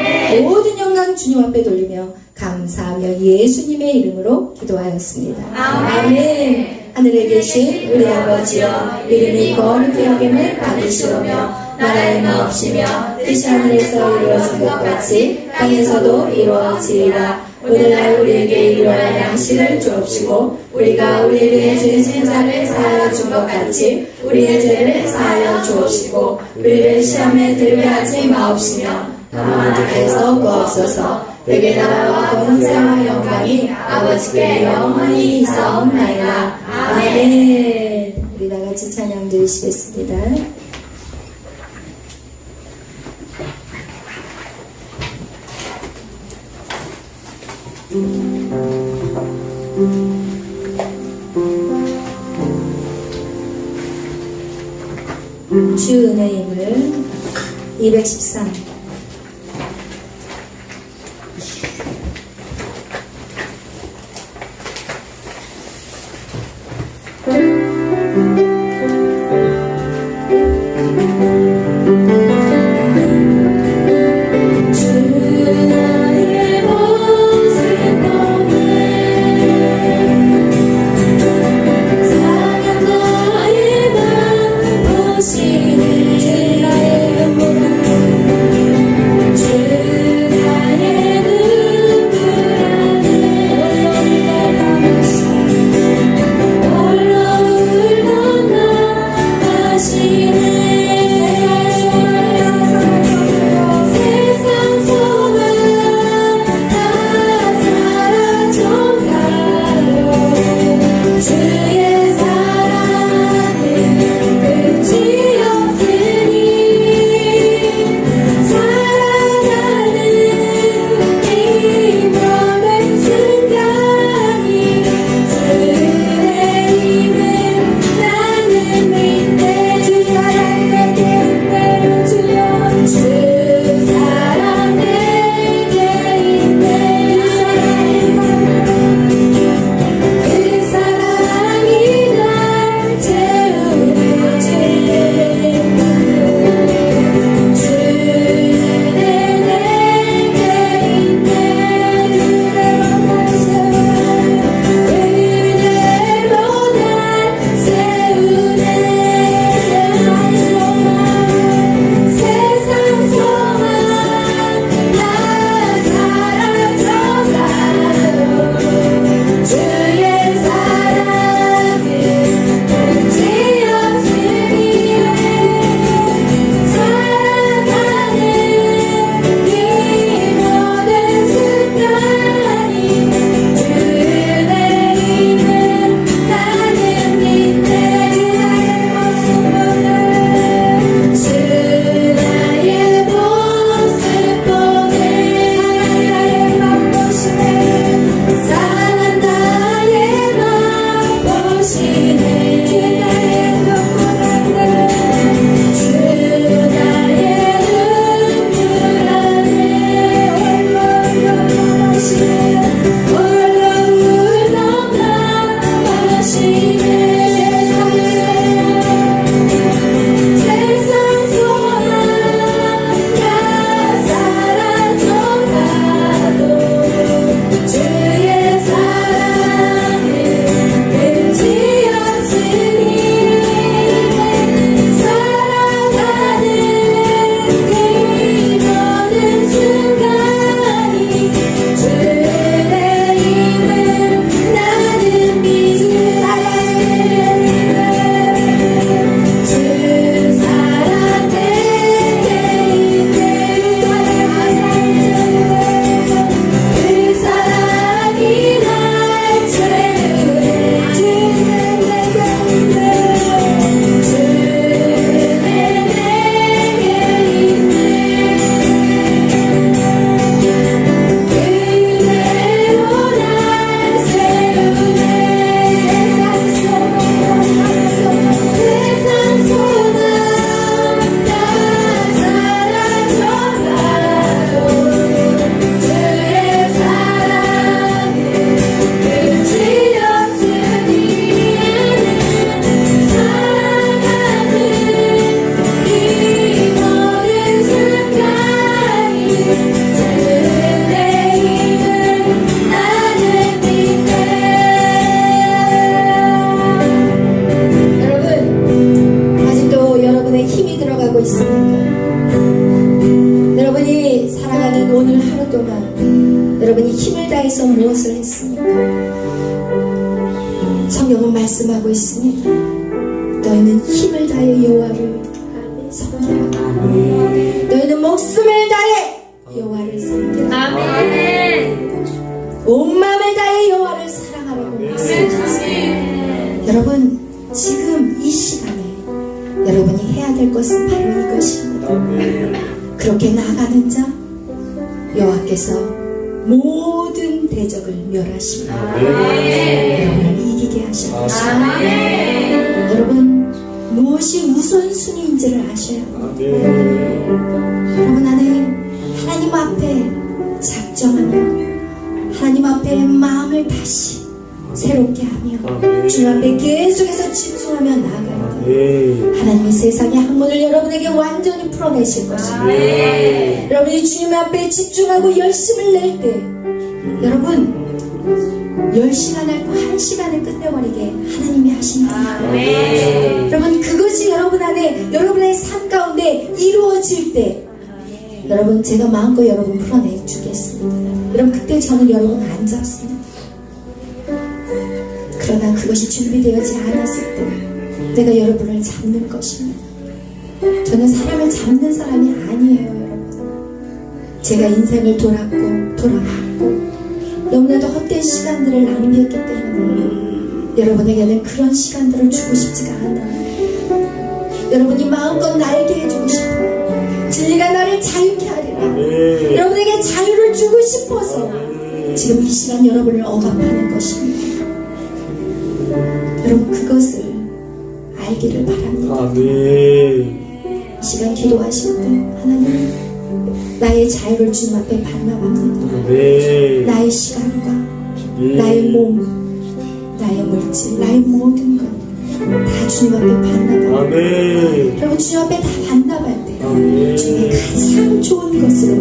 모든 영광 주님 앞에 돌리며 감사하며 예수님의 이름으로 기도하였습니다. 아멘. 하늘에 계신 우리 아버지여 이름이 거룩히 여김을 받으시오며 나라의 마옵시며 뜻이 하늘에서 이루어진 것 같이 땅에서도 이루어지리라. 오늘날 우리에게 일용할 양식을 주옵시고 우리가 우리에게 죄 지은 자를 사하여 준 것 같이 우리의 죄를 사하여 주옵시고 우리를 시험에 들게 하지 마옵시며 다만 악에서 구하옵소서. 내게 나라와 권세와 영광이 아버지께 영원히 있사옵나이다. 아멘. 우리 다같이 찬양 드리시겠습니다. 주 은혜의 힘을 213 주의 무엇을 했습니까? 성경은 말씀하고 있습니다. 너희는 힘을 다해 여호와를 섬기라. 너희는 목숨을 다해 여호와를 섬기라. 아멘. 온 마음을 다해 여호와를 사랑하라고 말씀하셨습니다. 여러분, 지금 이 시간에 여러분이 해야 될 것은 바로 이것입니다. 그렇게 나아가는 자 여호와께서 모든 대적을 멸하십니다. 여러분을 이기게 하실 것입니다. 여러분, 무엇이 우선순위인지를 아셔야 합니다. 여러분 안에 하나님 앞에 작정하며 하나님 앞에 마음을 다시 새롭게 하며 주 앞에 계속해서 집중하며 나아가야 돼요. 하나님이 세상의 학문을 여러분에게 완전히 풀어내실 것입니다. 여러분이 주님 앞에 집중하고 열심을 낼 때 여러분 10시간 할 거 1시간을 끝내버리게 하나님이 하신다. 여러분, 그것이 여러분 안에 여러분의 삶 가운데 이루어질 때 여러분, 제가 마음껏 여러분 풀어내 주겠습니다. 여러분, 그때 저는 여러분 안 잡습니다. 그러나 그것이 준비되어지 않았을 때 내가 여러분을 잡는 것입니다. 저는 사람을 잡는 사람이 아니에요, 여러분. 제가 인생을 돌아봤고 너무나도 헛된 시간들을 낭비했기 때문에 여러분에게는 그런 시간들을 주고 싶지가 않아요. 여러분이 마음껏 날게 해주고 싶어요. 진리가 나를 자유케 하리라. 여러분에게 자유를 주고 싶어서 지금 이 시간 여러분을 억압하는 것입니다. 여러분, 그것을 알기를 바랍니다. 이 시간 기도하실 때 하나님, 나의 자유를 주님 앞에 반납합니다. 나의 시간과 나의 몸, 나의 물질, 나의 모든 것 다 주님 앞에 반납합니다. 여러분, 주님 앞에 다 반납할 때 주님이 가장 좋은 것으로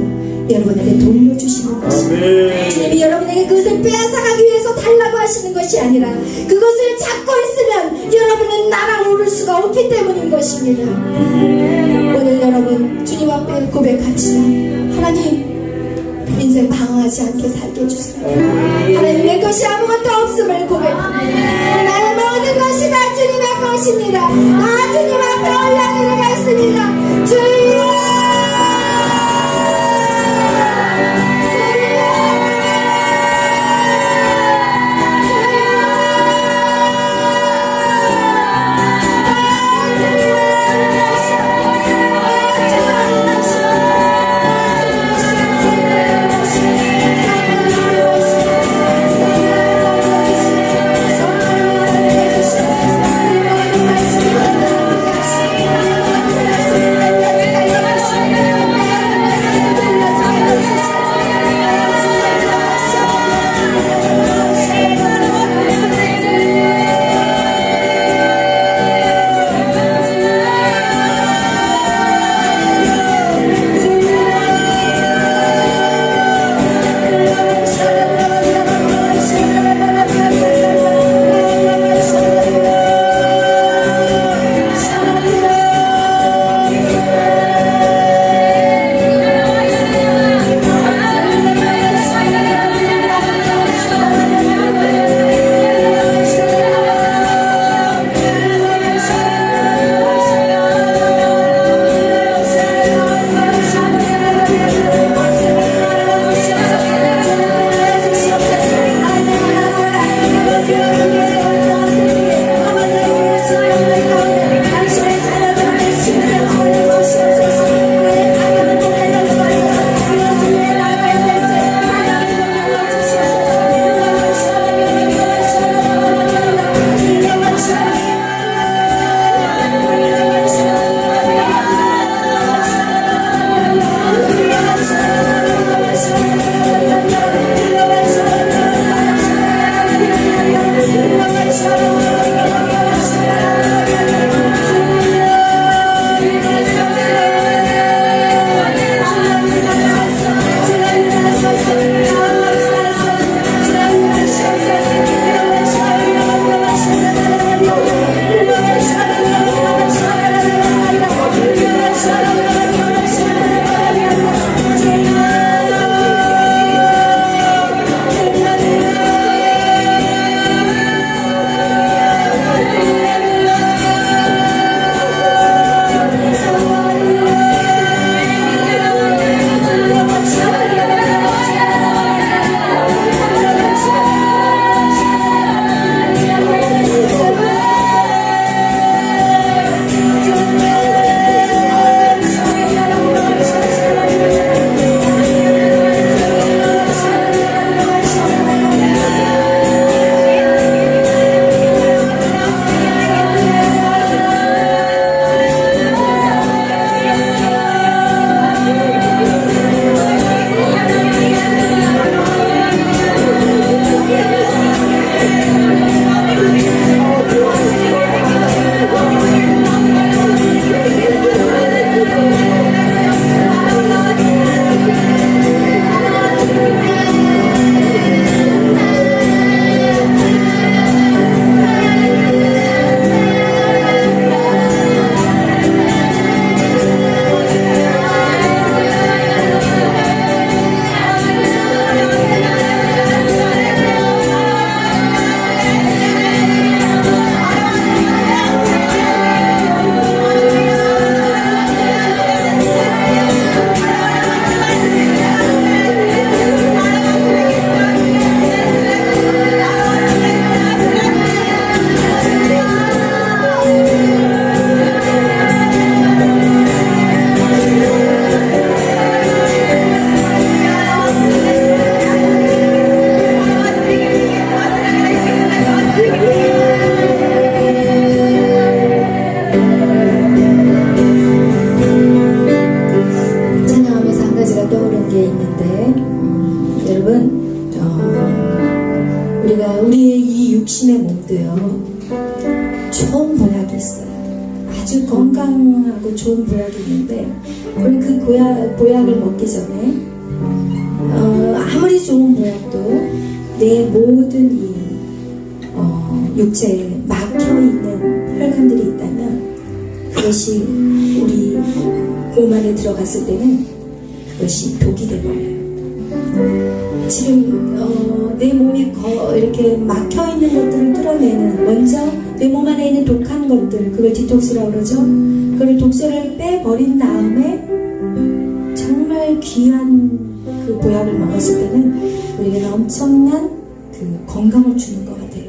여러분에게 돌려주시는 것입니다. 주님이 여러분에게 그것을 빼앗아가기 위해서 달라고 하시는 것이 아니라 그것을 잡고 있으면 여러분은 나랑 오를 수가 없기 때문인 것입니다. 오늘 여러분 주님 앞에 고백합시다. 하나님, 인생 방황하지 않게 살게 해주세요. 하나님, 내 것이 아무것도 없음을 고백합니다. 나의 모든 것이 다 주님의 것입니다. 다 주님 앞에 올려드리고 있습니다. 주여, 우리의 이 육신의 몸도요, 좋은 보약이 있어요. 아주 건강하고 좋은 보약이 있는데, 우리 그 보약을 먹기 전에 아무리 좋은 보약도 내 모든 이 육체에 막혀있는 혈관들이 있다면 그것이 우리 몸 안에 들어갔을 때는 그것이 독이 되버려요. 지금 내 몸이 이렇게 막혀있는 것들을 뚫어내는, 먼저 내 몸 안에 있는 독한 것들, 그걸 디톡스라고 그러죠. 그걸 독소를 빼버린 다음에 정말 귀한 그 보약을 먹었을 때는 우리에게 엄청난 그 건강을 주는 것 같아요.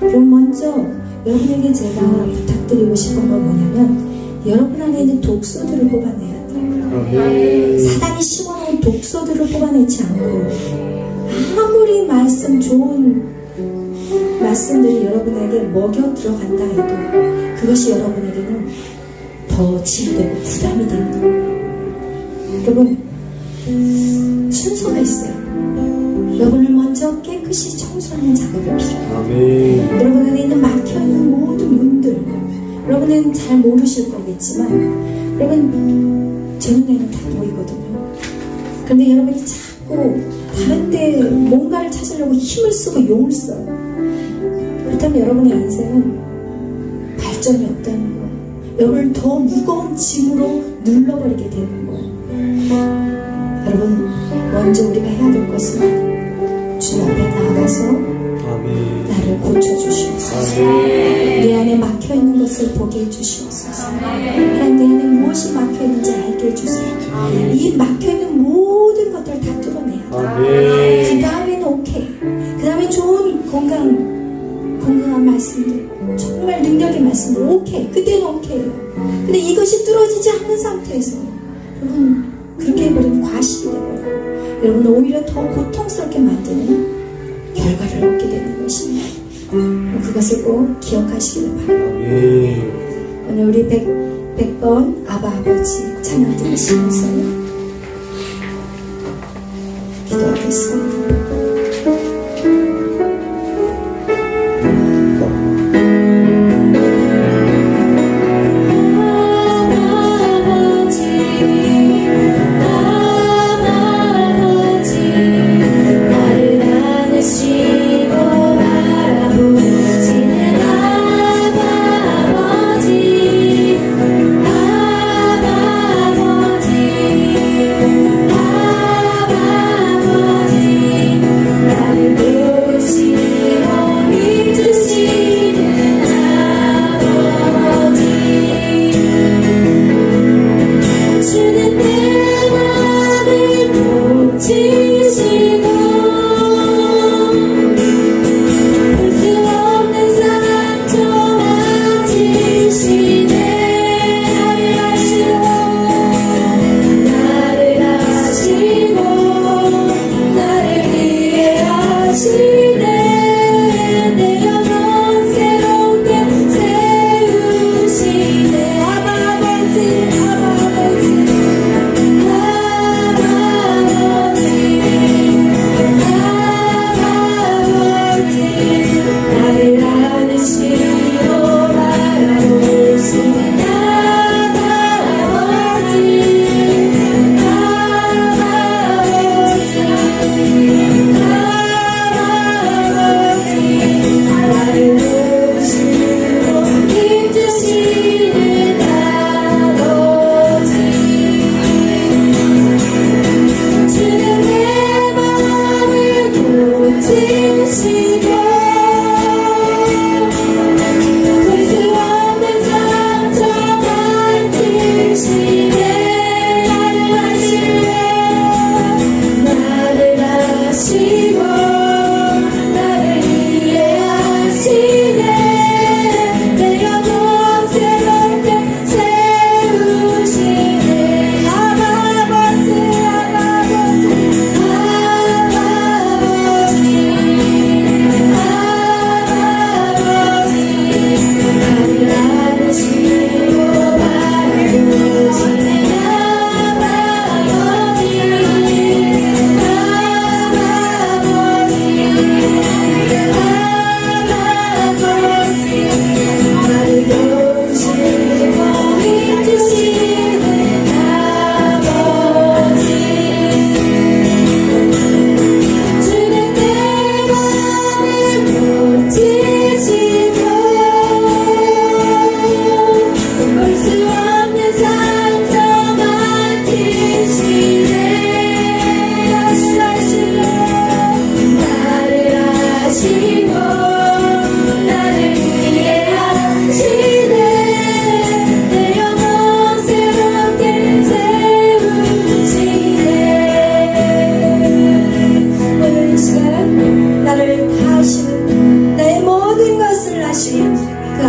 그럼 먼저 여러분에게 제가 부탁드리고 싶은 건 뭐냐면, 여러분 안에 있는 독소들을 뽑아내야 돼요. 사단이 심어놓은 독소들을 뽑아내지 않고, 아무리 좋은 말씀들이 여러분에게 먹여 들어간다 해도 그것이 여러분에게는 더 짐되고 부담이 되는 거예요. 여러분, 순서가 있어요. 여러분을 먼저 깨끗이 청소하는 작업이 필요해요. 여러분 안에 있는 막혀있는 모든 문들, 여러분은 잘 모르실 거겠지만, 여러분 제 눈에는 다 보이거든요. 그런데 여러분이 자꾸 다른데 뭔가를 찾으려고 힘을 쓰고 용을 써요. 그렇다면 여러분의 인생은 발전이 없다는 거예요. 여러분을 더 무거운 짐으로 눌러버리게 되는 거예요. 여러분, 먼저 우리가 해야 될 것은 주 앞에 나아가서 나를 고쳐주시옵소서. 내 안에 막혀있는 것을 보게 해주시옵소서. 하나님, 내 안에 무엇이 막혀있는지 알게 해주세요. 이 막혀있는 모든 것들을 다 뚫어내야 돼요. 그 다음에는 오케이. 그 다음에 좋은 건강한 말씀들, 정말 능력의 말씀들, 오케이. 그때는 오케이예요. 근데 이것이 뚫어지지 않는 상태에서 여러분, 그렇게 해버리면 과실이 되버려요. 여러분, 오히려 더 고통스럽게 만드는 결과를 얻게 되는 것입니다. 그것을 꼭 기억하시길 바랍니다. 오늘 우리 100번 아바 아버지 찬양 들으시면서 기도하겠습니다.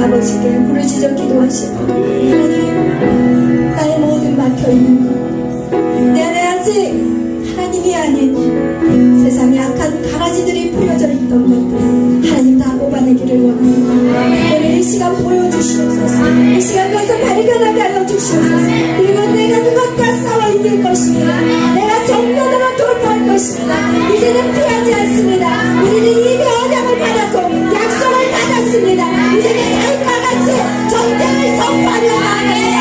아버지께 부르짖어 기도하시고 하나님 나의 모든 막혀있는 것 내 안에 아직 하나님이 아닌 세상에 악한 가라지들이 뿌려져 있던 것들 하나님 다 뽑아내기를 원합니다. 오늘 이 시간 보여주시옵소서. 이 시간 그것을 발견하게 하여 주시옵소서. 그리고 내가 그것과 싸워 이길 것입니다. 내가 정면으로 돌파할 것입니다. 이제는 피하지 않습니다. 우리는 이미 언약을 받았고 약속을 받았습니다. 이제는 다윗과 같이 전쟁을 선포하려 합니다.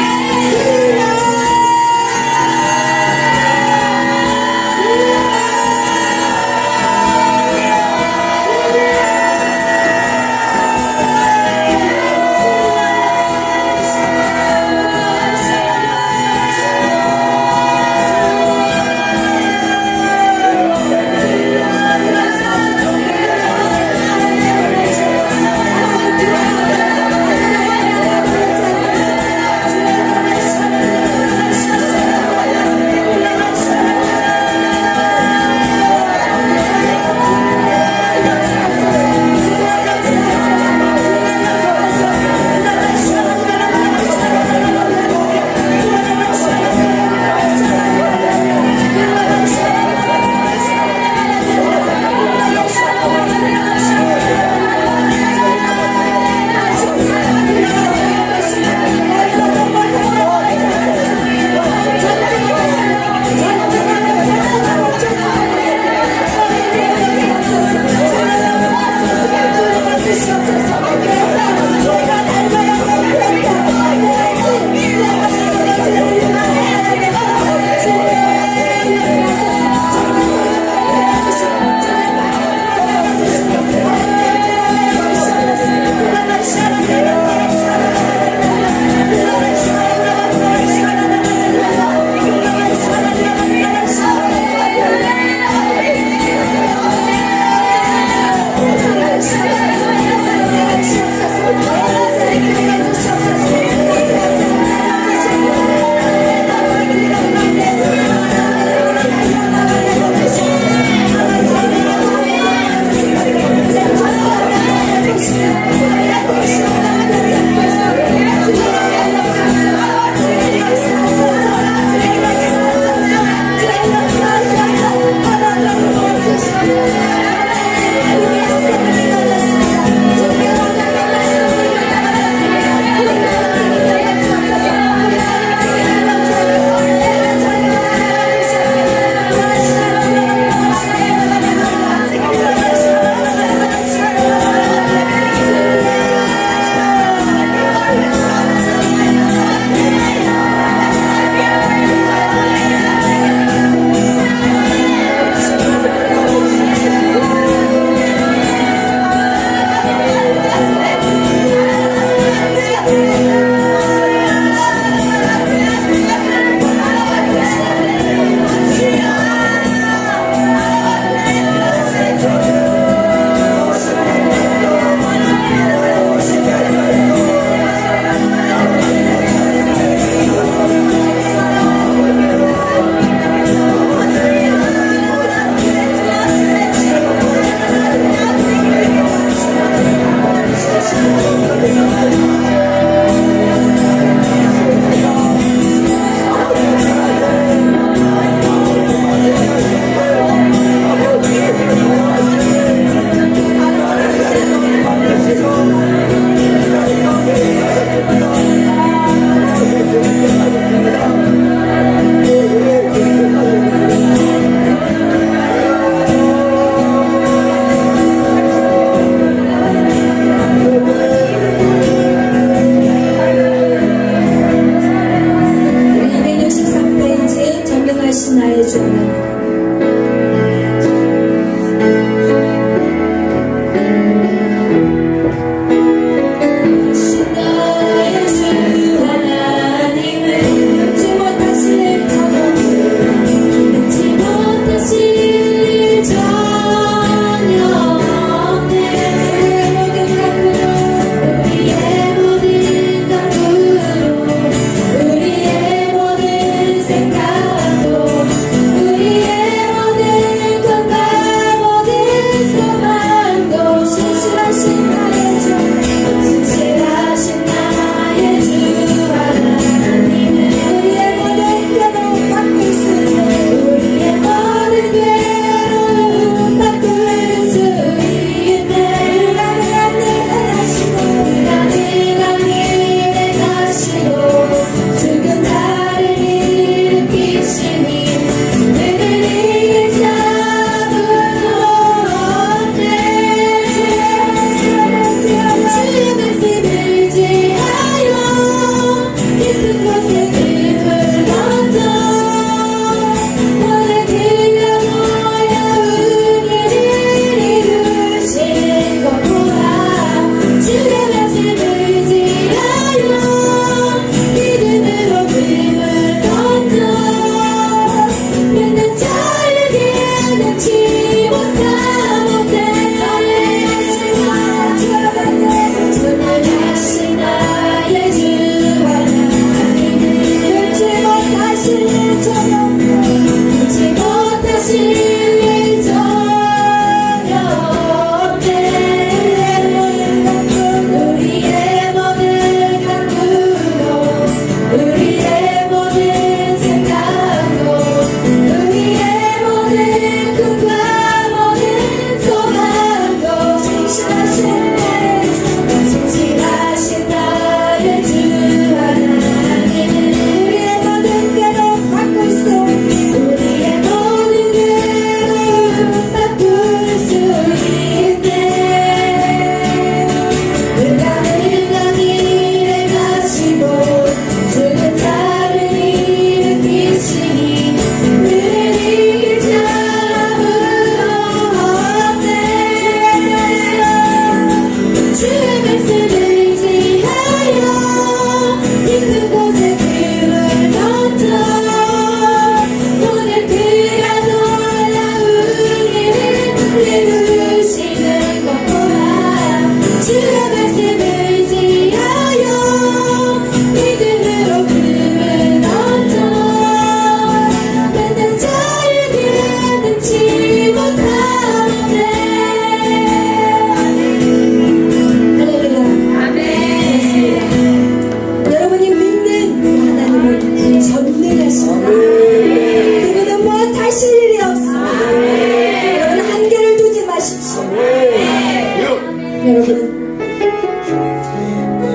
여러분,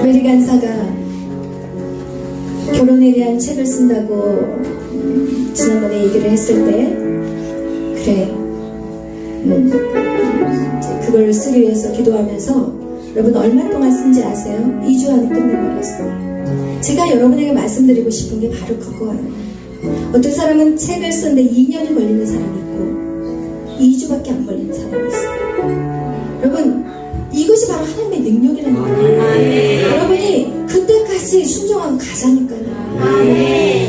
메리 간사가 결혼에 대한 책을 쓴다고 지난번에 얘기를 했을 때, 그래, 그걸 쓰기 위해서 기도하면서 여러분 얼마 동안 쓴지 아세요? 2주 안에 끝내버렸어요. 제가 여러분에게 말씀드리고 싶은 게 바로 그거예요. 어떤 사람은 책을 쓰는데 2년이 걸리는 사람이 있고 2주밖에 안 걸리는 사람이 있어요. 여러분, 이것이 바로 하나님의 능력이라는 거예요. 여러분이 그때까지 순종하고 가자니까요.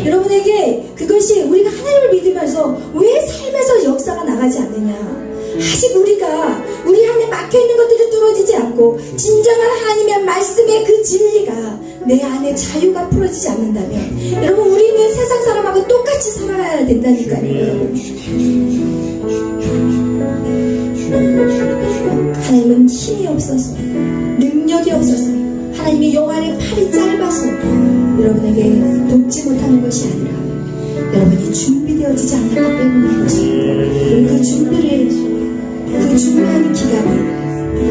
여러분에게 그것이 우리가 하나님을 믿으면서 왜 삶에서 역사가 나가지 않느냐, 아직 우리가 우리 안에 막혀있는 것들이 뚫어지지 않고 진정한 하나님의 말씀의 그 진리가 내 안에 자유가 풀어지지 않는다면, 여러분, 우리는 세상 사람하고 똑같이 살아가야 된다니까요. 여러분, 하나님은 힘이 없어서, 능력이 없어서, 하나님의 영안의 팔이 짧아서 여러분에게 돕지 못하는 것이 아니라 여러분이 준비되어지지 않았기 때문인 것입니다. 그 준비하는 기간이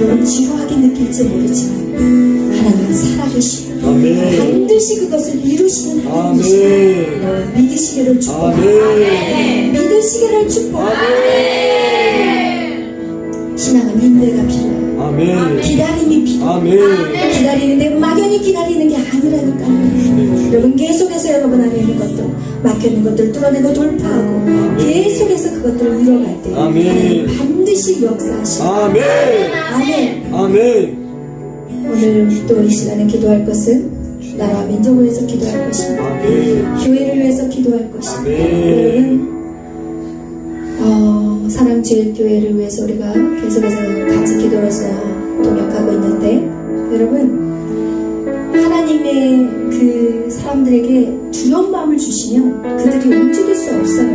여러분 지루하게 느낄지 모르지만 하나님은 살아계시고 반드시 그것을 이루시는 하나님이시고, 여러분 믿으시기를 축복합니다. 믿으시기를 축복합니다. 신앙은 인내가 필요해요. 기다림이 필요해요. 기다리는데 막연히 기다리는 게 아니라니까요. 여러분, 계속해서 여러분 안에 있는 것들, 막혀있는 것들 뚫어내고 돌파하고 계속해서 그것들을 이뤄갈 때 하나님 반드시 역사하시고, 아멘. 오늘 또 이 시간에 기도할 것은 나라와 민족을 위해서 기도할 것입니다. 교회를 위해서 기도할 것입니다. 여러분, 사랑제일교회를 위해서 우리가 계속해서 같이 기도로서 동역하고 있는데, 여러분, 하나님의 그 사람들에게 두려운 마음을 주시면 그들이 움직일 수 없어요.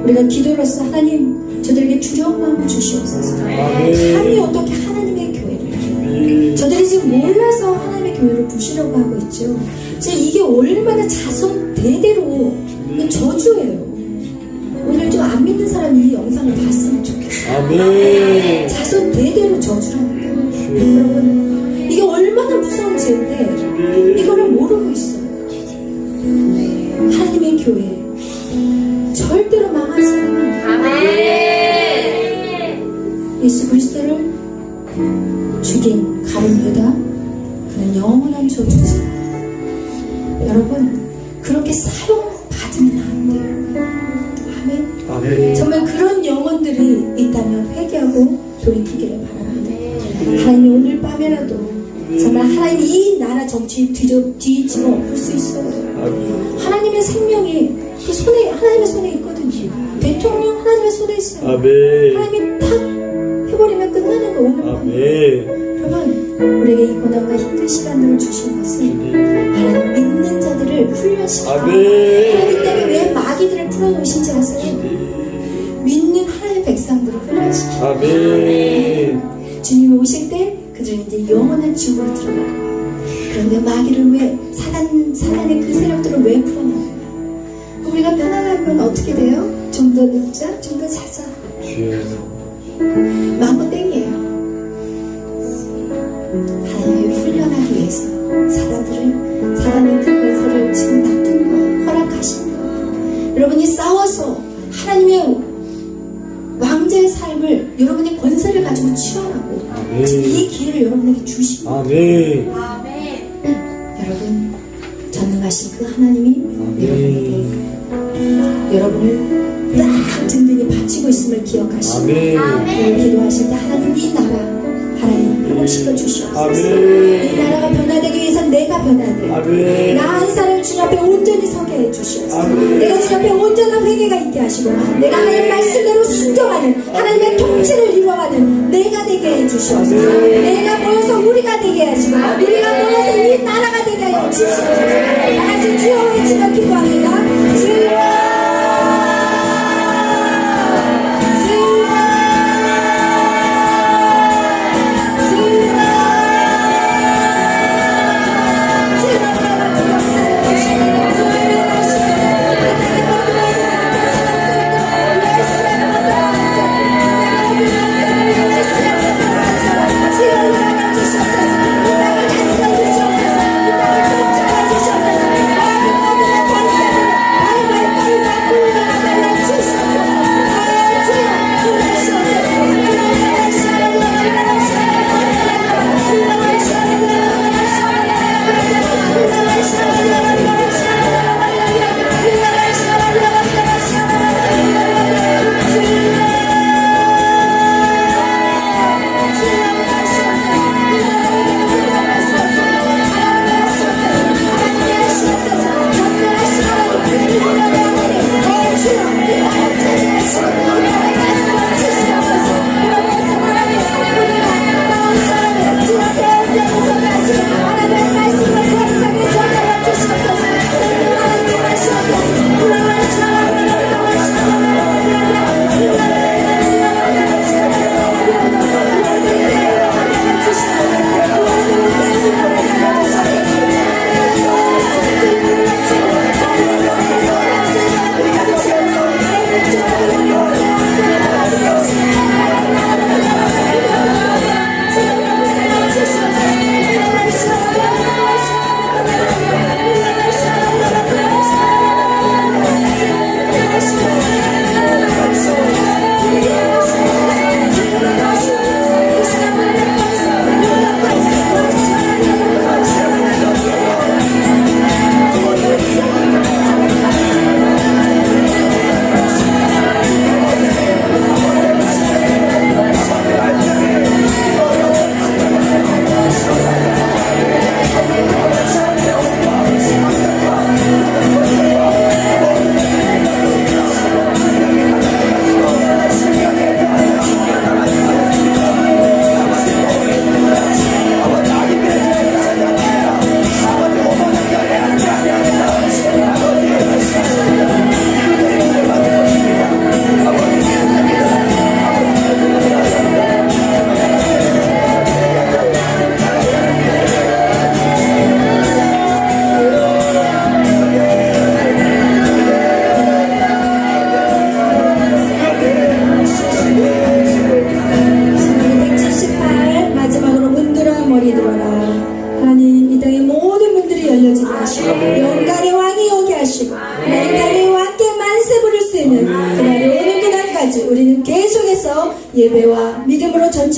우리가 기도로서 하나님, 저들에게 두려운 마음을 주시옵소서. 감히 어떻게 하나님의 교회를, 저들이 지금 몰라서 하나님의 교회를 부시려고 하고 있죠. 이게 얼마나 자손 대대로 저주예요. 오늘 좀 안 믿는 사람이 이 영상을 봤으면 좋겠어요. 자손 대대로 저주라니까요. 여러분, 이게 얼마나 무서운 죄인데 이거를 모르고 있어요. 하나님의 교회 절대로 망하지 않아요. 예수 그리스도를 죽인 가룟 유다, 그는 영원한 저주지. 여러분, 그렇게 사용받으면 안 돼요. 아멘. 정말 그런 영혼들이 있다면 회개하고 돌이키기를 바랍니다. 하나님, 오늘 밤에라도 정말 하나님 이 나라 정치 뒤집어 엎을 수 있어요. 하나님의 생명이 그 손에, 하나님의 손에 있거든요. 대통령 하나님의 손에 있어요. 하나님이 탁 해버리면 끝나는 거. 오늘 밤에 여러분, 우리에게 이 고난과 힘든 시간들을 주신 것은 하나님 믿는 자들을 훈련시키고, 하나님 때문에 왜 마귀들을 풀어놓으신지 아세요? 믿는 하나님의 백성들을 훈련시키고, 주님이 오실 때 그들은 이제 영원한 지옥으로 들어가고, 그런데 마귀를 왜, 사단의 그 세력들을 왜 풀어놔요? 우리가 편안하면 어떻게 돼요? 좀 더 늙자, 좀 더 자자. 마구 땡이에요. 하나님을 훈련하기 위해서 사단의 그 권세를 지금 놔둔 거예요. 허락하신 거예요. 여러분이 싸워서 하나님의 왕자의 삶을, 여러분의 권세를 가지고 취하라고 지금 이 기회를 여러분에게 주신 거예요. 여러분, 전능하신 그 하나님이 여러분을 딱 든든히 바치고 있음을 기억하시고, 오늘 기도하실 때 하나님 이 나라 하나님 회복시켜 주시옵소서. 이 나라가 변화되기 위해서는 내가 변화돼, 나 한 사람 주님 앞에 온전히 서게 해 주시옵소서. 내가 주님 앞에 온전한 회개가 있게 하시고, 내가 하나님 말씀대로 순종하는 하나님의 통치를 이루어가는 내가 되게 해 주시옵소서. 내가 모여서 우리가 되게 하시고, 우리가 모여서 이 나라가 되게 하여 주시옵소서. 다 같이 주여 외치며 기도합니다. 주여,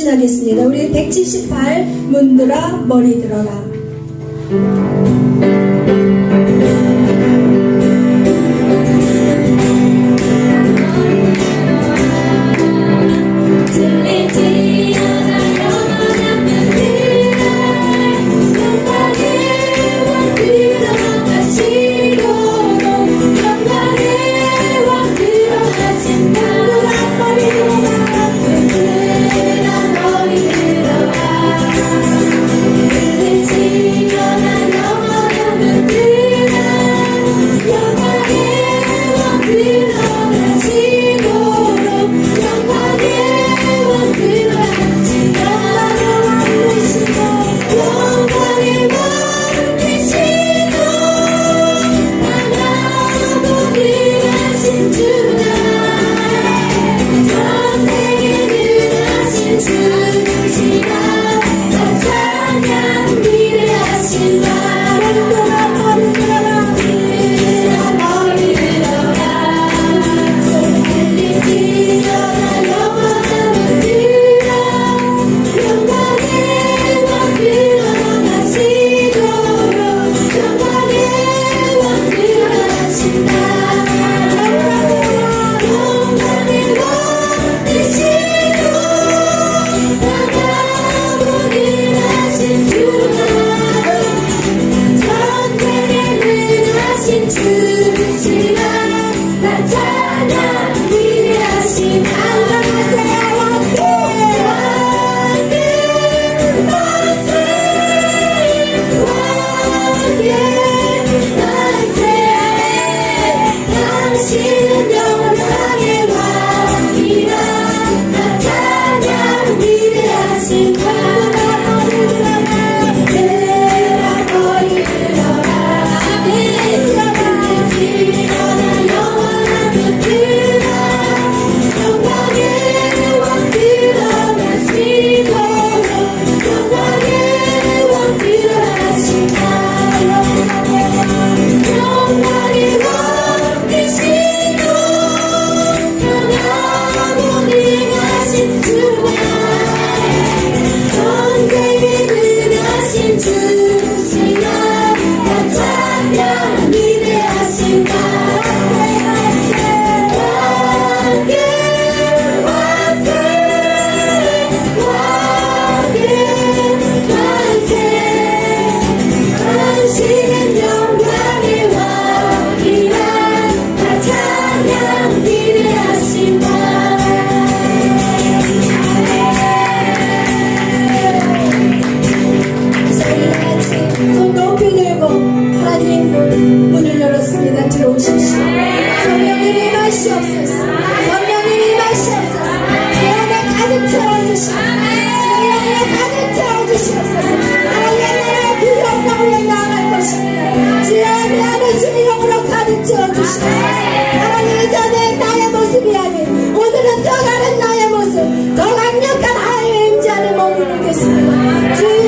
하겠습니다. 우리 178 문들아 머리 들어라. 하나님 전에 나의 모습이 아닌 오늘은 더 다른 나의 모습, 더 강력한 하나님의 임재안에 머무르겠습니다.